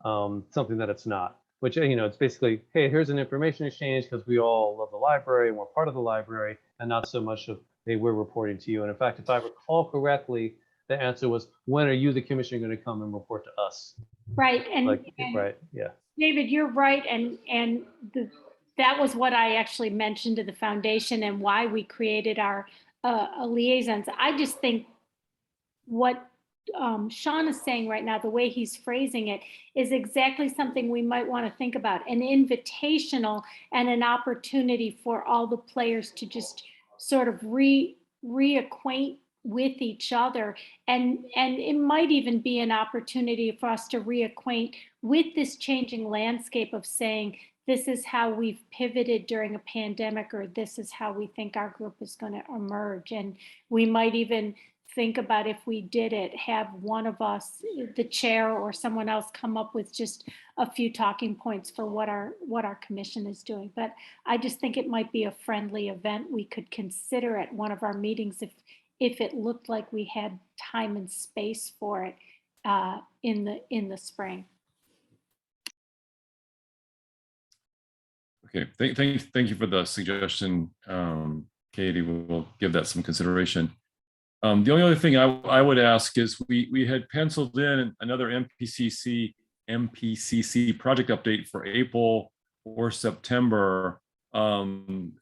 F: something that it's not. Which, you know, it's basically, hey, here's an information exchange because we all love the library and we're part of the library, and not so much of, hey, we're reporting to you. And in fact, if I recall correctly, the answer was, when are you, the commission, going to come and report to us?
H: right, and
F: Right, yeah.
H: David, you're right, and that was what I actually mentioned to the foundation and why we created our liaisons. I just think what Sean is saying right now, the way he's phrasing it, is exactly something we might want to think about: an invitational and an opportunity for all the players to just sort of reacquaint with each other, and it might even be an opportunity for us to reacquaint with this changing landscape of saying, this is how we've pivoted during a pandemic, or this is how we think our group is going to emerge. And we might even think about, if we did it, have one of us, the chair or someone else, come up with just a few talking points for what our commission is doing. But I just think it might be a friendly event we could consider at one of our meetings if it looked like we had time and space for it in the spring.
B: okay, thank you for the suggestion, Katie. We'll give that some consideration. The only other thing I would ask is, we had penciled in another MPCC project update for April or September.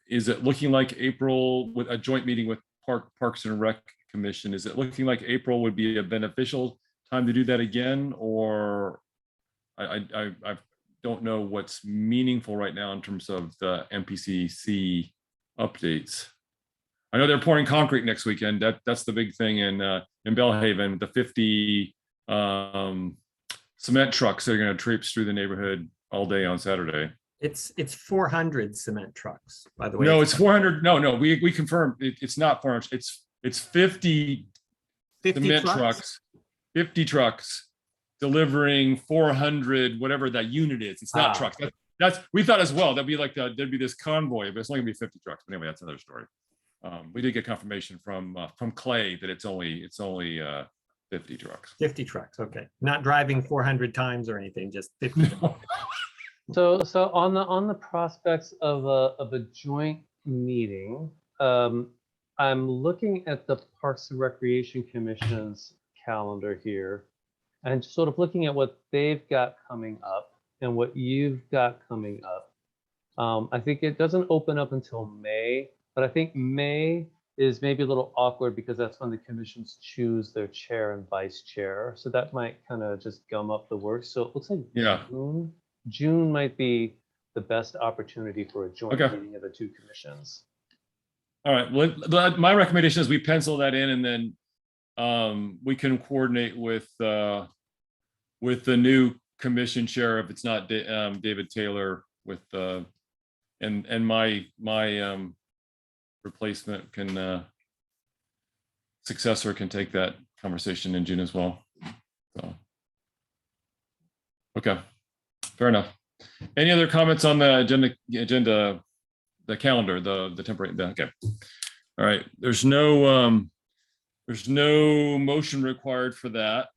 B: Is it looking like April, with a joint meeting with Parks and Rec Commission, is it looking like April would be a beneficial time to do that again? Or I don't know what's meaningful right now in terms of the MPCC updates. I know they're pouring concrete next weekend. That's the big thing in Bellhaven, the 50 cement trucks that are going to traipse through the neighborhood all day on Saturday.
A: It's 400 cement trucks, by the way.
B: No, it's 400. No, we confirmed it's not 400. It's 50
A: 50
B: cement
A: trucks?
B: trucks, 50 trucks delivering 400, whatever that unit is. It's not
A: Ah.
B: trucks. That's we thought as well. That'd be like there'd be this convoy, but it's only gonna be 50 trucks. But anyway, that's another story. We did get confirmation from Clay that it's only 50 trucks.
A: 50 trucks, okay. Not driving 400 times or anything, just 50.
F: So on the prospects of a joint meeting, I'm looking at the Parks and Recreation Commission's calendar here, and sort of looking at what they've got coming up and what you've got coming up. I think it doesn't open up until May, but I think May is maybe a little awkward because that's when the commissions choose their chair and vice chair. So that might kind of just gum up the works. So it looks like
B: Yeah.
F: June might be the best opportunity for a joint
B: Okay.
F: meeting of the two commissions.
B: All right. Well, my recommendation is we pencil that in, and then we can coordinate with the new commission chair if it's not David Taylor with and my replacement successor can take that conversation in June as well. So, okay, fair enough. Any other comments on the agenda, the calendar, the temporary? Okay. All right. There's no motion required for that.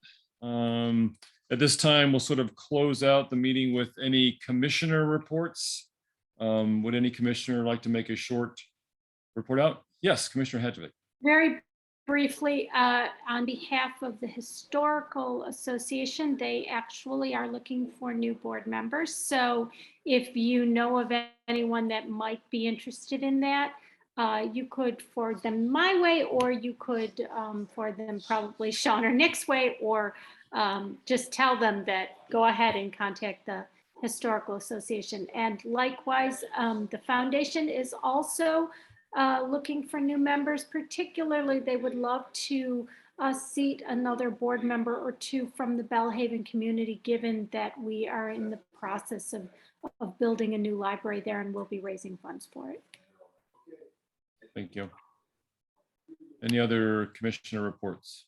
B: At this time, we'll sort of close out the meeting with any commissioner reports. Would any commissioner like to make a short report out? Yes, Commissioner Hedgewick.
H: Very briefly, on behalf of the Historical Association, they actually are looking for new board members. So if you know of anyone that might be interested in that, you could forward them my way, or you could forward them probably Sean or Nick's way, or just tell them that go ahead and contact the Historical Association. And likewise, the foundation is also looking for new members. Particularly, they would love to seat another board member or two from the Bellhaven community, given that we are in the process of building a new library there and we'll be raising funds for it.
B: Thank you. Any other commissioner reports?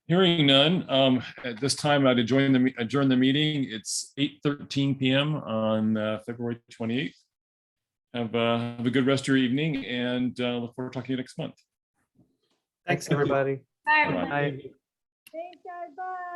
B: Hearing none, at this time I'd adjourn the meeting. It's 8:13 p.m. on February 28th. Have a good rest of your evening, and look forward to talking to you next month.
A: Thanks,
F: everybody.
H: Bye,
B: Bye-bye.
H: everybody.
F: Bye.
K: Thanks, guys. Bye.